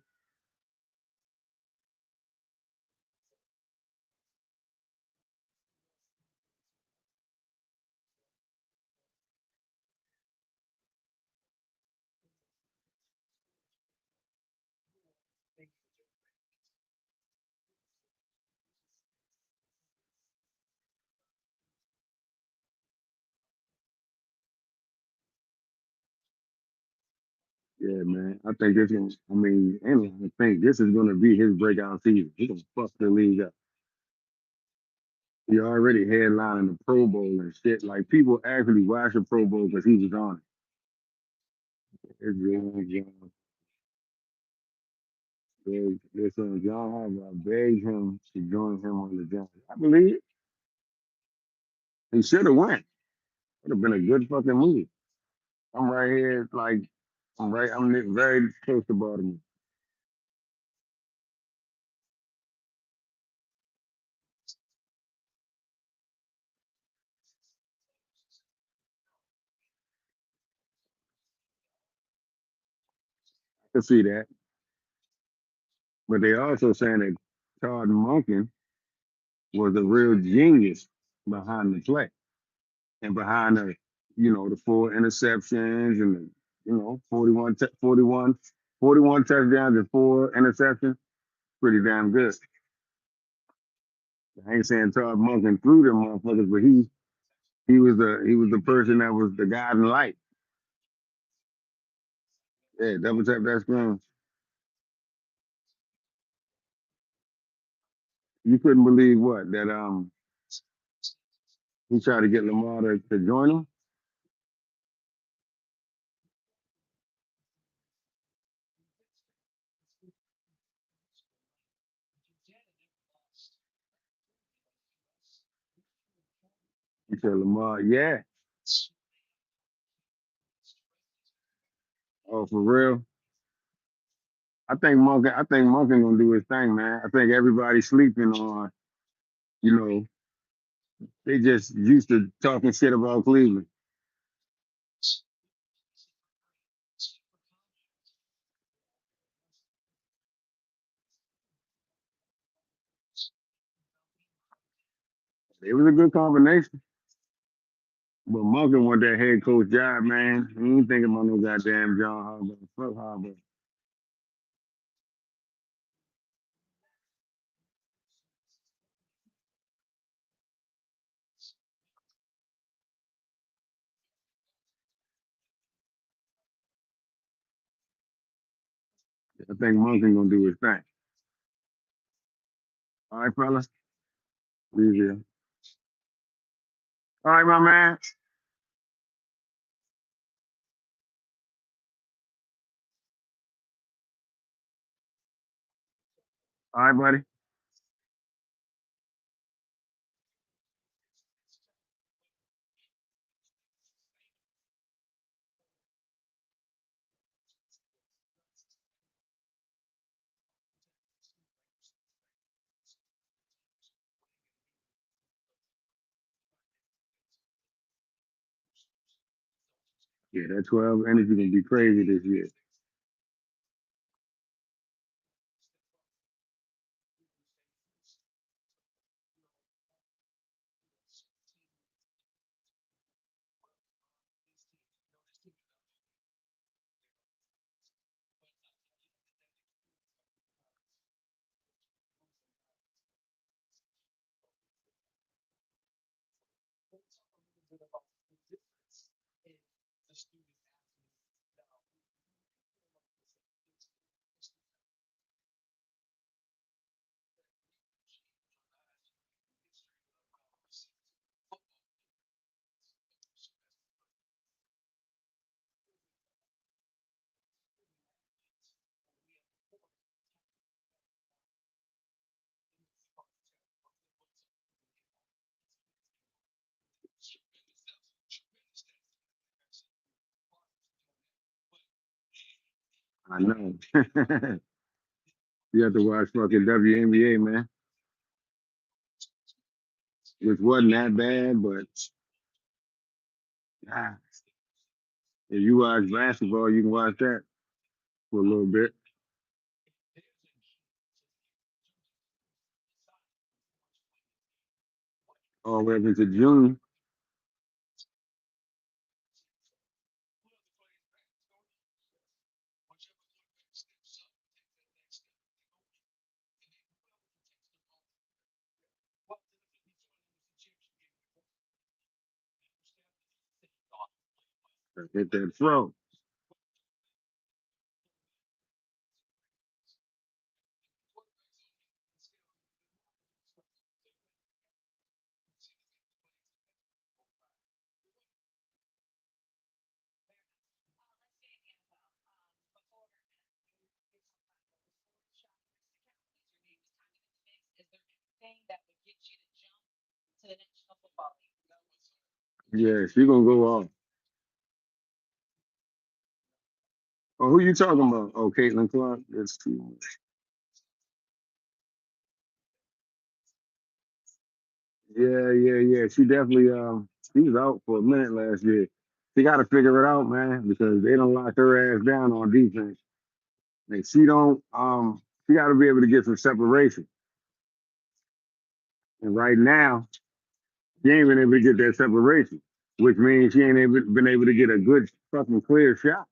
Yeah, man. I think this is, I mean, and I think this is gonna be his breakout season. He's gonna fuck the league up. He already headlining the Pro Bowl and shit. Like people actually watch the Pro Bowl because he was on it. It's John. Listen, John Harbaugh begged him to join him on the Giants. I believe he should have went. Would have been a good fucking move. I'm right here, like I'm right. Very close to Baltimore. I can see that, but they also saying that Todd Monken was a real genius behind the play and behind the 4 interceptions and the 41 touchdowns and 4 interceptions. Pretty damn good. I ain't saying Todd Monken threw them motherfuckers, but he was the person that was the guiding light. Yeah, double tap that screen. You couldn't believe what that he tried to get Lamar to join him. He said Lamar, yeah. Oh, for real. I think Monken gonna do his thing, man. I think everybody's sleeping on, you know, they just used to talking shit about Cleveland. It was a good combination. But Monken want that head coach job, man. He ain't thinking about no goddamn John Harbaugh. Fuck Harbaugh. I think Monken gonna do his thing. All right, fellas. Easy. All right, my man. All right, buddy. Yeah, that 12 energy gonna be crazy this year. I know. You have to watch fucking WNBA, man, which wasn't that bad, but ah, if you watch basketball, you can watch that for a little bit. All the way up into June. Hit that throw. Yeah, she gonna go off. Oh, who you talking about? Oh, Caitlin Clark. That's too much. Yeah. She definitely she was out for a minute last year. She got to figure it out, man, because they don't lock her ass down on defense. And she don't she got to be able to get some separation. And right now, she ain't been able to get that separation, which means she ain't been able to get a good fucking clear shot.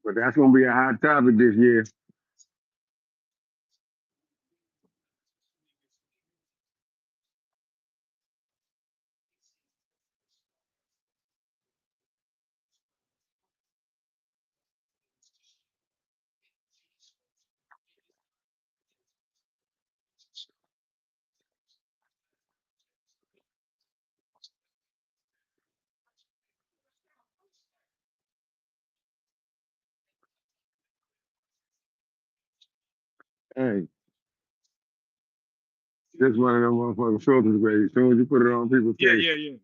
But that's gonna be a hot topic this year. Hey, this one of them motherfucking filters, great. As soon as you put it on people's face,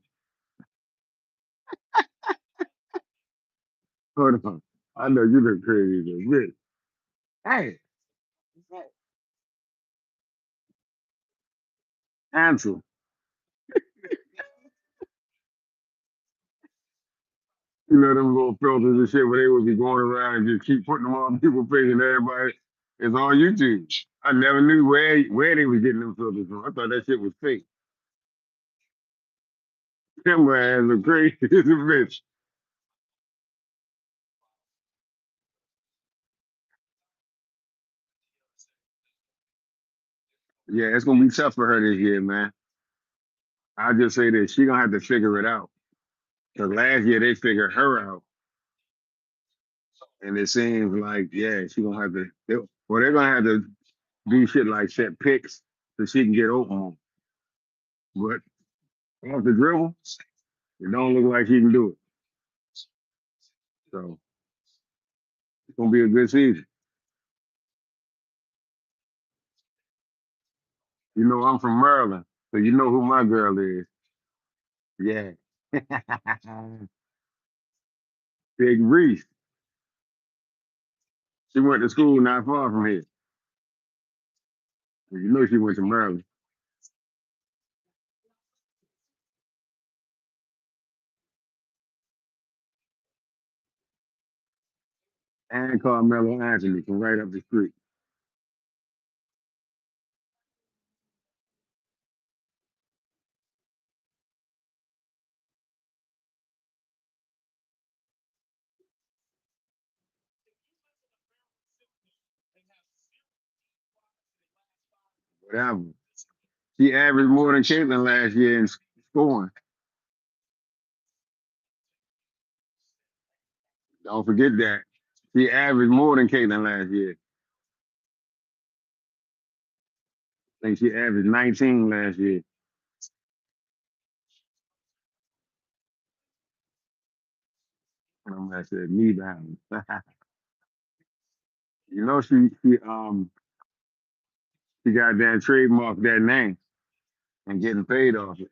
hold on. I know you look crazy as a bitch. Hey, answer. You know them little filters and shit where they would be going around and just keep putting them on people's face and everybody is on YouTube. I never knew where they was getting them filters from. I thought that shit was fake. Them ass look crazy as a bitch. Yeah, it's gonna be tough for her this year, man. I just say that she gonna have to figure it out. Cause last year they figured her out, and it seems like she gonna have to. They're gonna have to do shit like set picks so she can get open. But off the dribble, it don't look like she can do it. So it's gonna be a good season. You know, I'm from Maryland, so you know who my girl is. Yeah. Big Reese. She went to school not far from here. You know she went to Maryland. And Carmelo Anthony from right up the street. Whatever. She averaged more than Caitlin last year in scoring. Don't forget that. She averaged more than Caitlin last year. I think she averaged 19 last year. I said, me down. You know, she She goddamn trademarked that name and getting paid off it.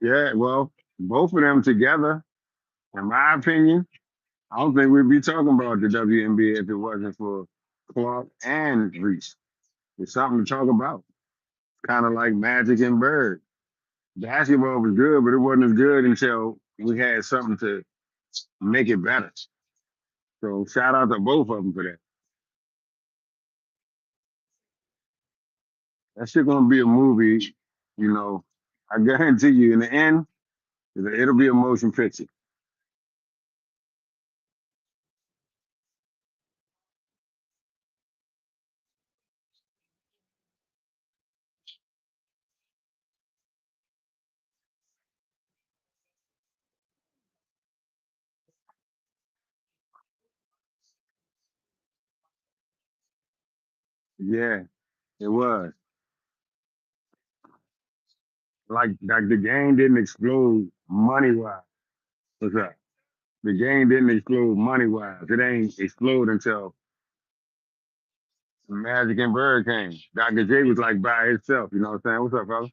Yeah, well, both of them together, in my opinion, I don't think we'd be talking about the WNBA if it wasn't for Clark and Reese. It's something to talk about. Kind of like Magic and Bird. Basketball was good, but it wasn't as good until we had something to make it better. So shout out to both of them for that. That shit gonna be a movie, you know. I guarantee you, in the end, it'll be a motion picture. Yeah, it was. Like the game didn't explode money wise. What's up? The game didn't explode money wise. It ain't explode until Magic and Bird came. Dr. J was like by himself. You know what I'm saying? What's up, fella?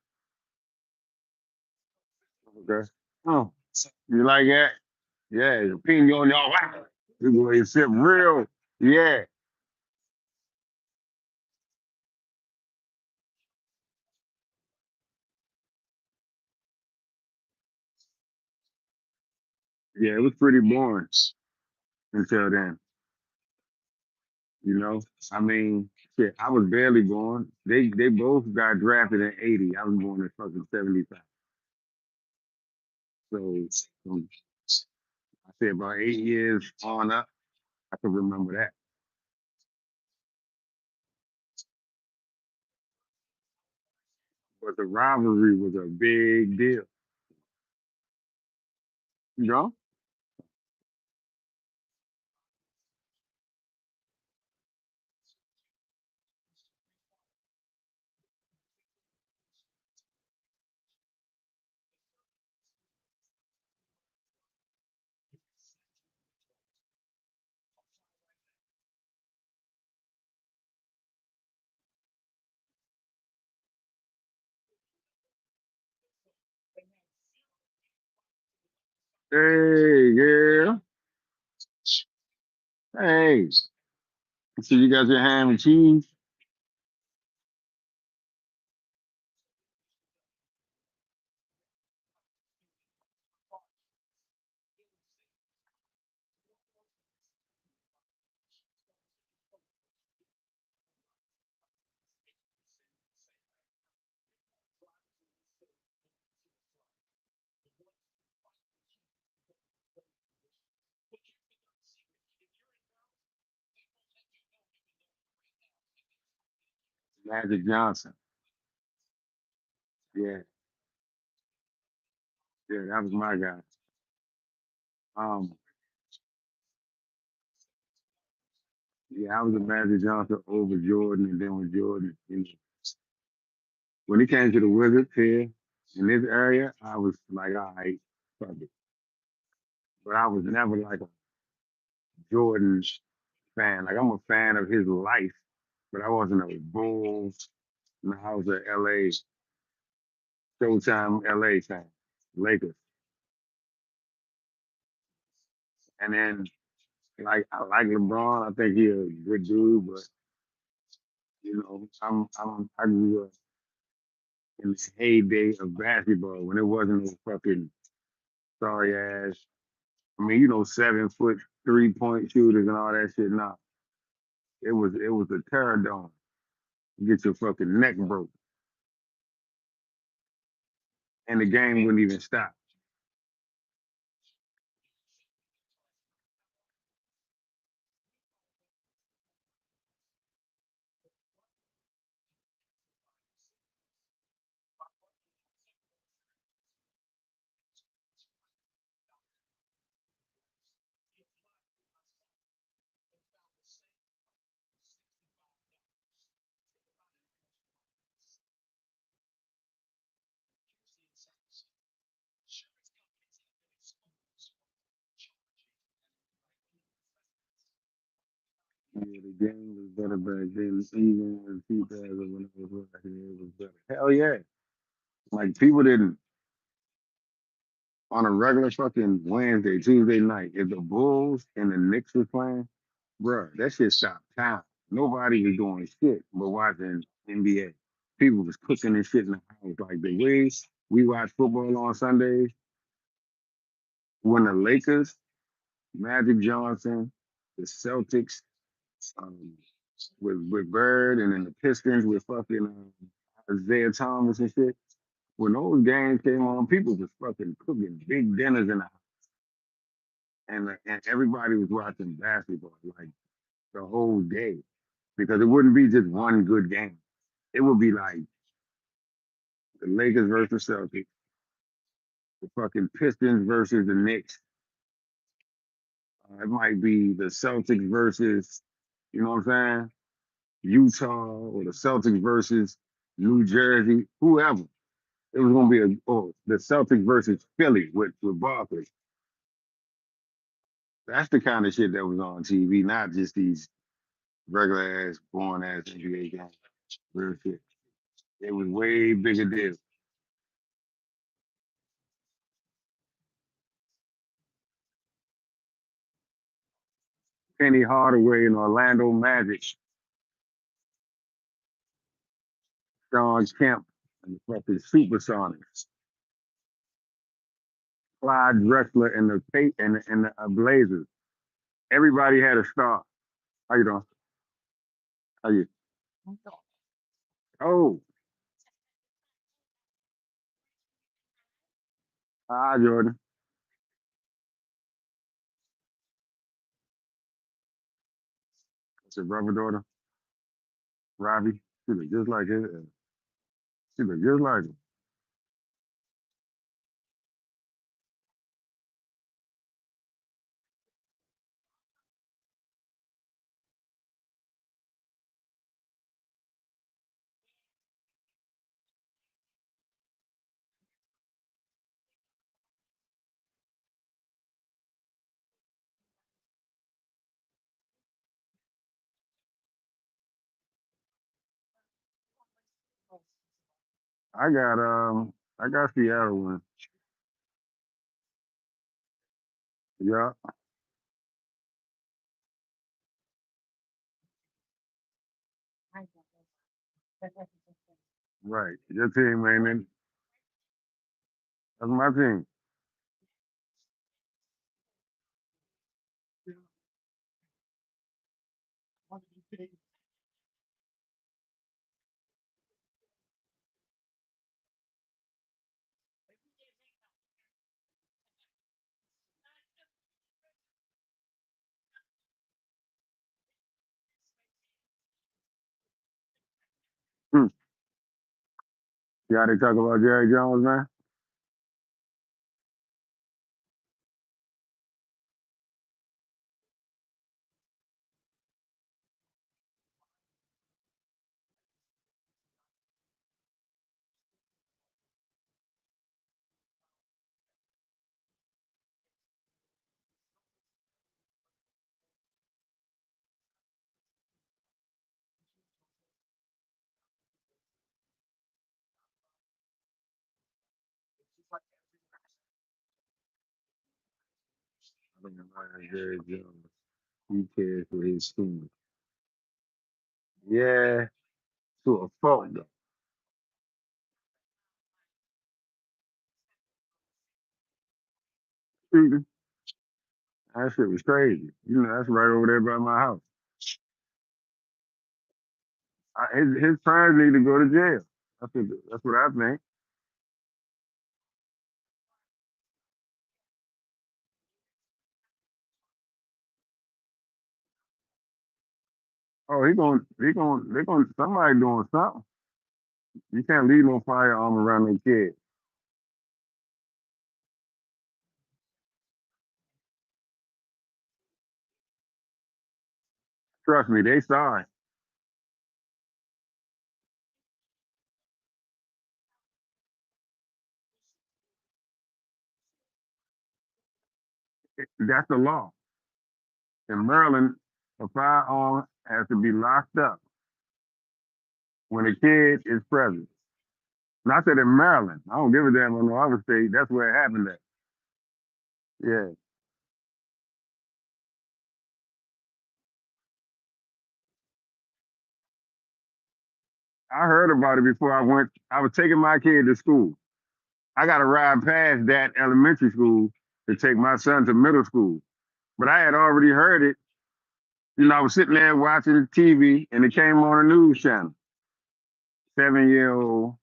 Okay. Oh, you like that? Yeah, the ping on y'all. Wow. You go ahead and sip real. Yeah, yeah. It was pretty boring until then. You know, I mean, shit. I was barely born. They both got drafted in '80. I was born in fucking '75. So I say about 8 years on up. I can remember that. But the rivalry was a big deal. You know, hey, yeah, hey. So you got your ham and cheese, Magic Johnson. Yeah, yeah, that was my guy. Um, yeah, I was a Magic Johnson over Jordan, and then with Jordan, when he came to the Wizards here in this area, I was like, all right, fuck it. But I was never like a Jordan fan. Like I'm a fan of his life, but I wasn't a Bulls. No, I was a LA Showtime LA fan, Lakers. And then like I like LeBron. I think he a good dude, but I grew up in the heyday of basketball when it wasn't no fucking sorry ass. I mean, 7 foot 3-point shooters and all that shit. Nah, it was a terror dome. You get your fucking neck broke, and the game wouldn't even stop. back then, even in 2000 when I was watching it was better. Hell yeah. Like people didn't on a regular fucking Wednesday, Tuesday night, if the Bulls and the Knicks was playing, bruh, that shit stopped time. Nobody was doing shit but watching NBA. People was cooking and shit in the house. Like the way we watch football on Sundays, when the Lakers, Magic Johnson, the Celtics, um, with Bird, and then the Pistons with fucking Isaiah Thomas and shit. When those games came on, people was fucking cooking big dinners in the house, and everybody was watching basketball like the whole day because it wouldn't be just one good game. It would be like the Lakers versus Celtics, the fucking Pistons versus the Knicks. It might be the Celtics versus, you know what I'm saying, Utah, or the Celtics versus New Jersey, whoever. It was gonna be the Celtics versus Philly with Barkley. That's the kind of shit that was on TV, not just these regular ass, boring ass NBA games. Real shit. It was way bigger deal. Penny Hardaway and Orlando Magic, Sean Kemp, and the fucking Supersonics, Clyde Drexler and the Blazers. Everybody had a star. How you doing? How you? Oh, hi Jordan. It's your brother daughter, Robbie. She look just like it. She look just like it. I got I got Seattle one. Yeah, right. Your team, man. That's my team. Hmm. Y'all they talk about Jerry Jones, man? I don't mind Jerry Jones. He cares for his team. Yeah, to a fault though. Shooting, that shit was crazy. You know, that's right over there by my house. His parents need to go to jail. That's what I think. Oh, they're going, somebody doing something. You can't leave no firearm around them kids. Trust me, they sorry. That's the law. In Maryland, a firearm has to be locked up when a kid is present. And I said in Maryland. I don't give a damn on no other state. That's where it happened at. Yeah. I heard about it before I went. I was taking my kid to school. I got to ride past that elementary school to take my son to middle school. But I had already heard it. I was sitting there watching TV and it came on a news channel. 7-year old.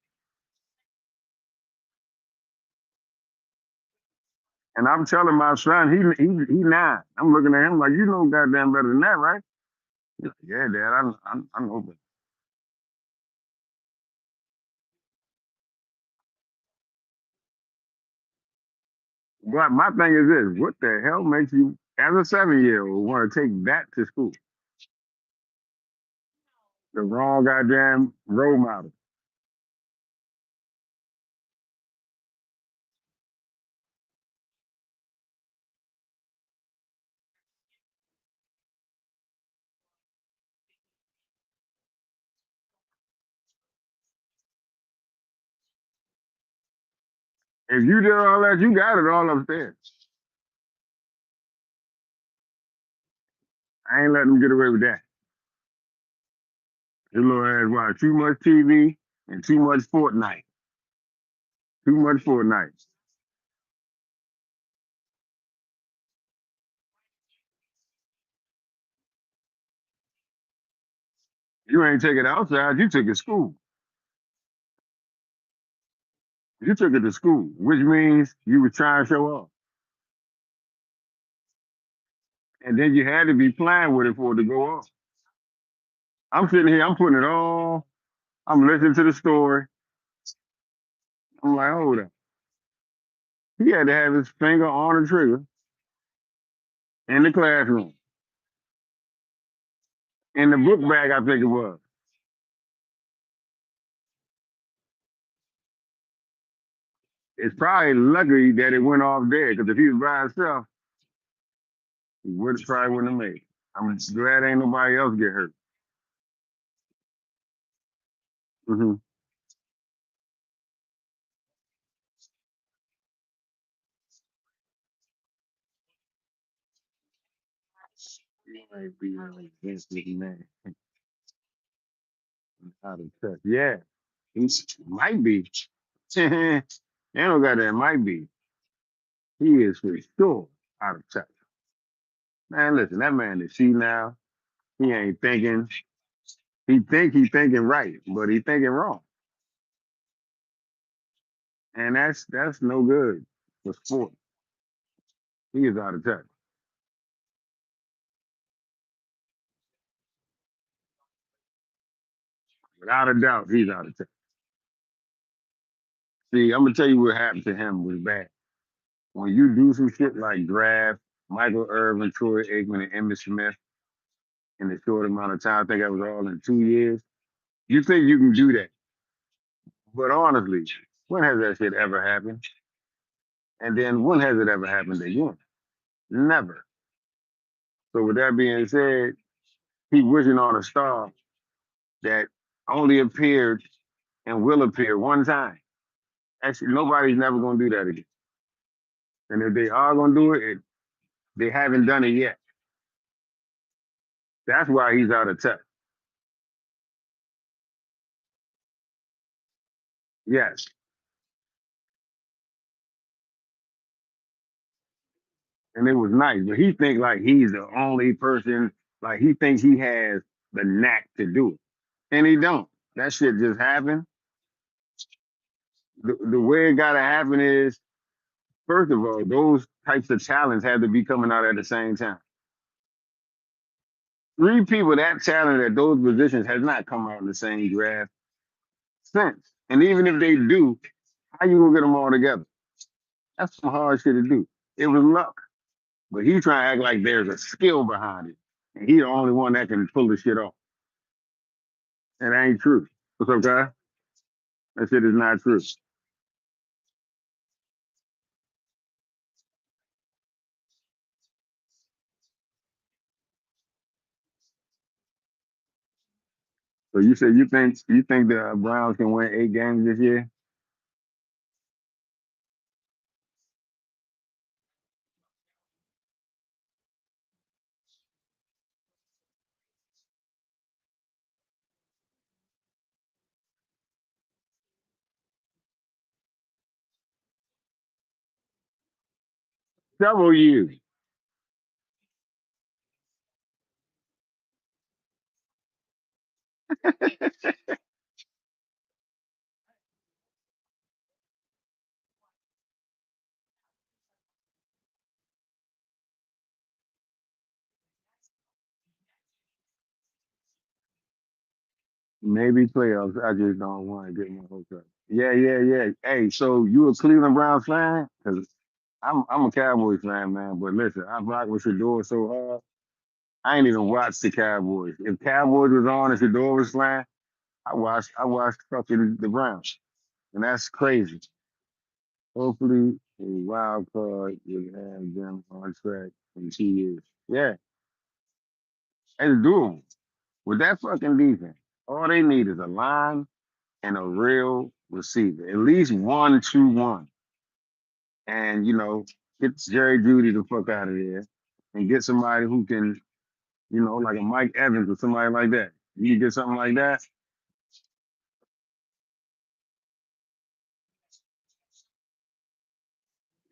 And I'm telling my son, he 9. I'm looking at him like, you know goddamn better than that, right? He's like, yeah, Dad, I know. But my thing is this, what the hell makes you, as a 7-year old, want to take that to school? The wrong goddamn role model. If you did all that, you got it all upstairs. I ain't letting them get away with that. His little ass watch too much TV and too much Fortnite. Too much Fortnite. You ain't take it outside, you took it to school. You took it to school, which means you were trying to show off. And then you had to be playing with it for it to go off. I'm sitting here, I'm putting it all, I'm listening to the story. I'm like, hold up. He had to have his finger on the trigger in the classroom. In the book bag, I think it was. It's probably lucky that it went off there, because if he was by himself, he would probably wouldn't have made it. I'm glad ain't nobody else get hurt. Mm-hmm. You might be against this man out of touch. Yeah, he might be. Ain't no goddamn might be. He is for sure out of touch. Man, listen, that man is see now. He ain't thinking. He thinking right, but he thinking wrong. And that's no good for sport. He is out of touch. Without a doubt, he's out of touch. See, I'm gonna tell you what happened to him was bad. When you do some shit like draft Michael Irvin, Troy Aikman, and Emmitt Smith in a short amount of time, I think that was all in 2 years. You think you can do that. But honestly, when has that shit ever happened? And then when has it ever happened again? Never. So with that being said, he wishing on a star that only appeared and will appear one time. Actually, nobody's never gonna do that again. And if they are gonna do it, they haven't done it yet. That's why he's out of touch. Yes. And it was nice. But he think like he's the only person, like he thinks he has the knack to do it. And he don't. That shit just happened. The way it gotta happen is, first of all, those types of talents have to be coming out at the same time. Three people that talented at those positions has not come out in the same draft since. And even if they do, how you gonna get them all together? That's some hard shit to do. It was luck. But he trying to act like there's a skill behind it. And he the only one that can pull the shit off. And that ain't true. What's up, guy? That shit is not true. So you said you think the Browns can win 8 games this year? W. Maybe playoffs. I just don't want to get my hopes up. Yeah, yeah, yeah. Hey, so you a Cleveland Browns fan? Cause I'm a Cowboys fan, man. But listen, I rock with Shedeur so hard. I ain't even watched the Cowboys. If Cowboys was on and Shedeur was playing, I watched fucking the Browns, and that's crazy. Hopefully, a wild card will have them on track in 2 years. Yeah, it's doable with that fucking defense. All they need is a line and a real receiver, at least 1-2-1, and get Jerry Judy the fuck out of there, and get somebody who can, like a Mike Evans or somebody like that. You can get something like that.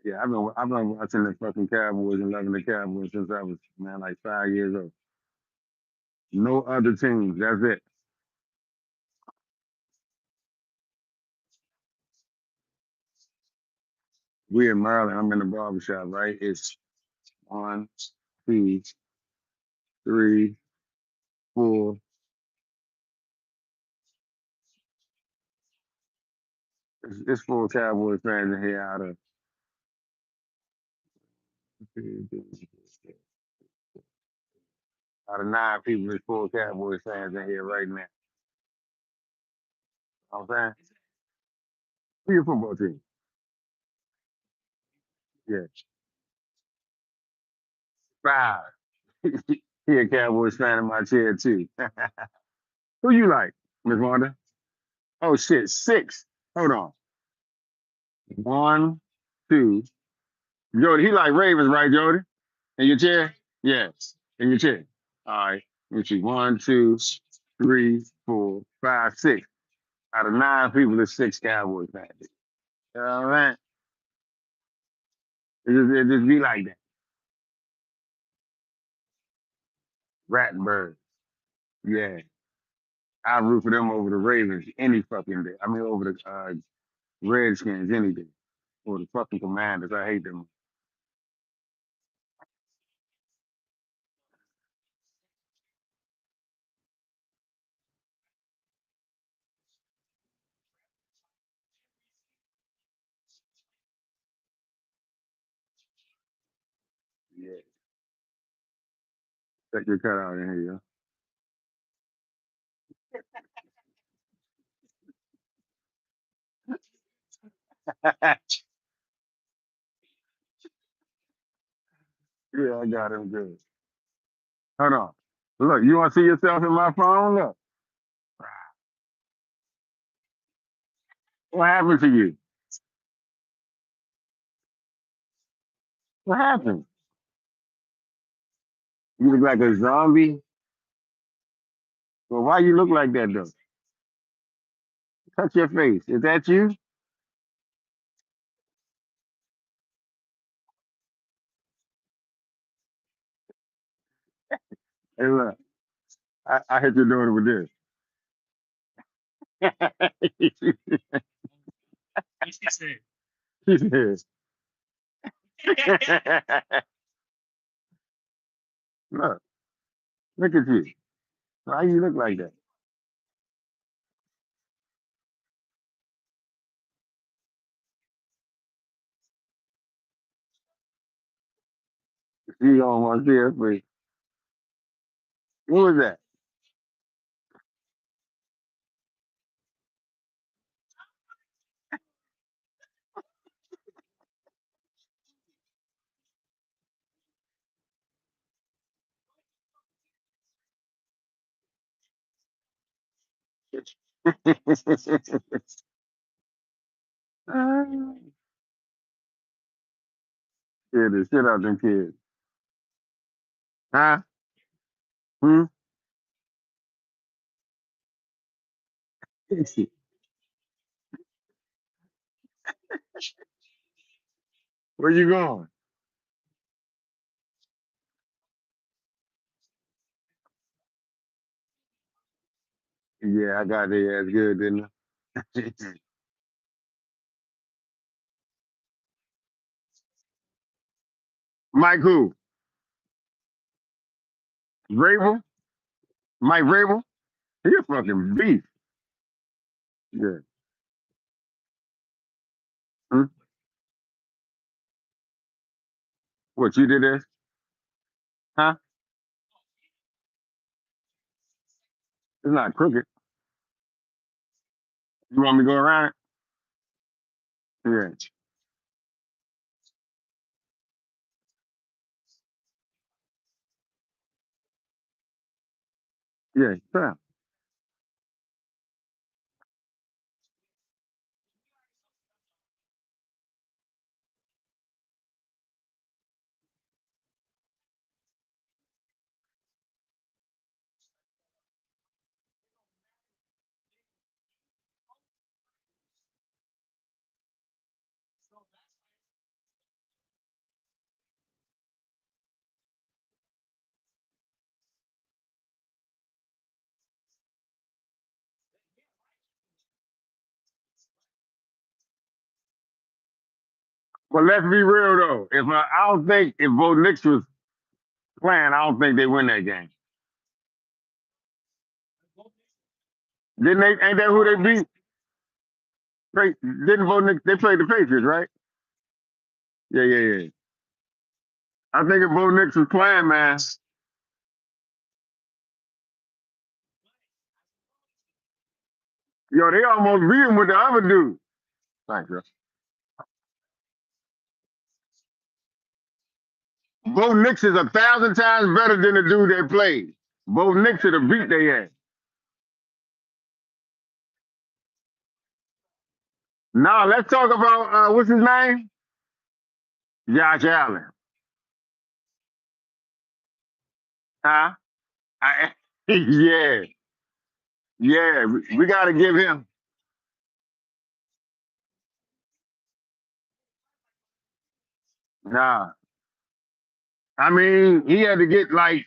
Yeah, I've been watching the fucking Cowboys and loving the Cowboys since I was, man, like 5 years old. No other teams. That's it. We in Maryland. I'm in the barbershop, right? It's one, two, three, four. It's four Cowboys fans in here out of 9 people. There's four Cowboys fans in here right now. You know what I'm saying? Who your football team? Yeah, five. He a Cowboys fan in my chair too. Who you like, Miss Wanda? Oh shit, six. Hold on. One, two. Jody, he like Ravens, right, Jody? In your chair? Yes. In your chair. All right. Let me see. One, two, three, four, five, six. Out of 9 people, there's six Cowboys fans. You know what I mean? It just be like that. Rattenberg. Yeah. I root for them over the Ravens any fucking day. I mean, over the Redskins any day. Or the fucking Commanders. I hate them. Yeah. Check your cutout in here, yo. Yeah, I got him good. Hold on. Look, you want to see yourself in my phone? Look. What happened to you? What happened? You look like a zombie? Well, why you look like that though? Touch your face. Is that you? Hey, look, I hit your daughter with this. She said, look, look at you. Why you look like that? You don't want to see her face. What was that? Yeah, the shit out them kids. Huh? Hmm? Where you going? Yeah, I got their ass good, didn't I? Mike who? Vrabel? Mike Vrabel? He a fucking beast. Yeah. Hmm? What you did this? Huh? It's not crooked. You want me to go around it? Yeah. Yeah. Sure. But let's be real though. If I don't think if Bo Nix was playing, I don't think they win that game. Didn't they? Ain't that who they beat? Didn't Bo Nix? They played the Patriots, right? Yeah, yeah, yeah. I think if Bo Nix was playing, man, yo, they almost beat him with the other dude. Thanks, bro. Bo Nix is 1,000 times better than the dude they played. Bo Nix should have beat their ass. Now let's talk about what's his name? Josh Allen. Huh? Yeah, yeah. We got to give him. Nah, I mean he had to get like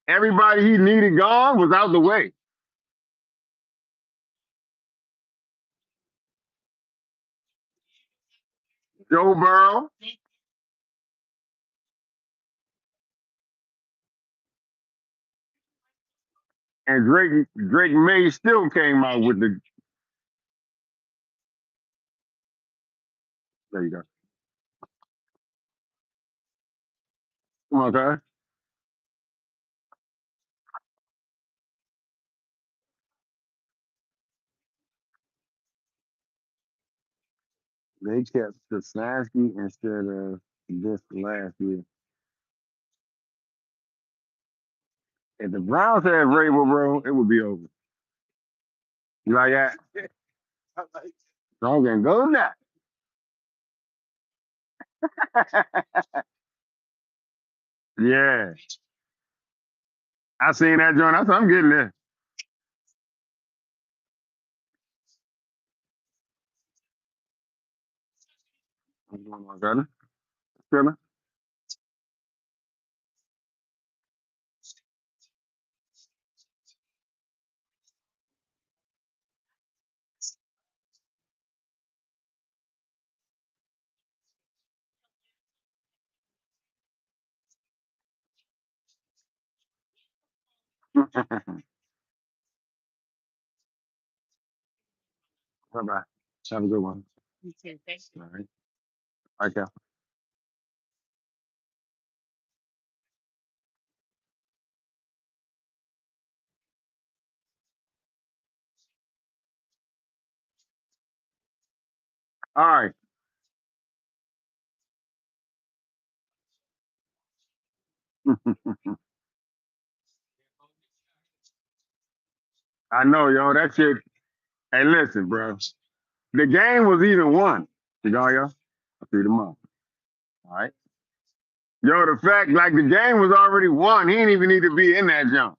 everybody he needed gone was out the way. Joe Burrow and Drake May still came out with the. There you go. Come on, guys. They kept Stefanski instead of this last year. If the Browns had Vrabel, bro, it would be over. You like that? Strong and go now. Yeah, I seen that joint. I said, I'm getting this. I'm going on, brother. Chilling. Bye bye. Have a good one. All right. Okay. All right. I know, yo. That shit. Hey, listen, bro. The game was even won. Cigar, yo. I see them up. All right. Yo, the fact, like, the game was already won. He didn't even need to be in that jump.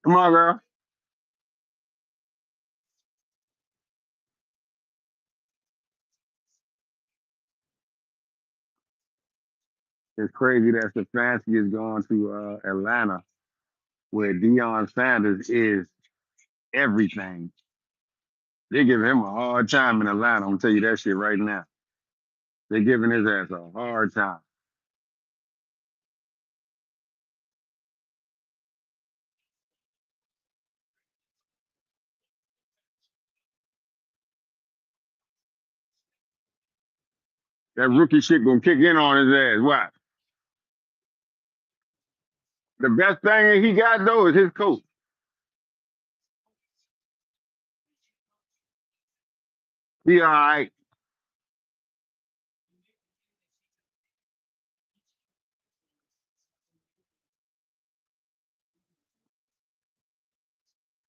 Come on, girl. It's crazy that Stefanski is going to Atlanta, where Deion Sanders is everything. They giving him a hard time in Atlanta. I'm gonna tell you that shit right now. They're giving his ass a hard time. That rookie shit gonna kick in on his ass. Why? The best thing he got though is his coach. He all right.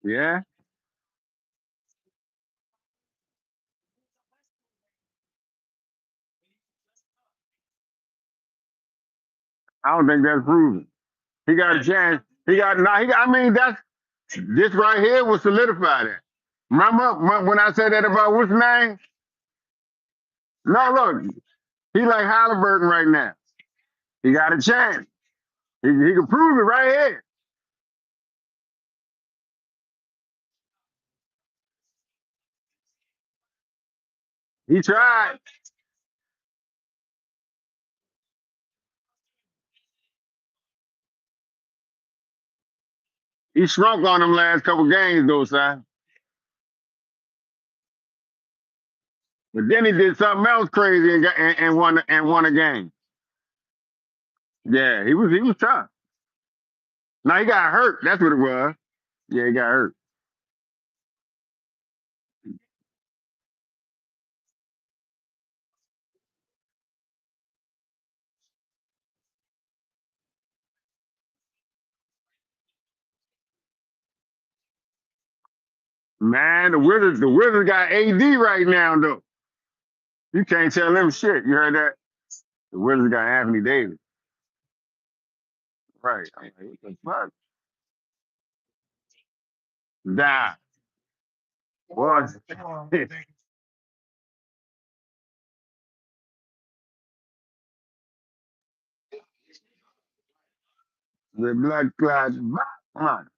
Yeah. I don't think that's proven. He got a chance. He got no. He got. I mean, that's this right here will solidify that. Remember when I said that about what's his name? No, look, he like Halliburton right now. He got a chance. He can prove it right here. He tried. He shrunk on them last couple games though, son. But then he did something else crazy and won a game. Yeah, he was tough. Now he got hurt. That's what it was. Yeah, he got hurt. Man, the Wizards got AD right now though. You can't tell them shit. You heard that? The Wizards got Anthony Davis. Right. I'm like, what the fuck? Nah. What? The blood clot. Come on.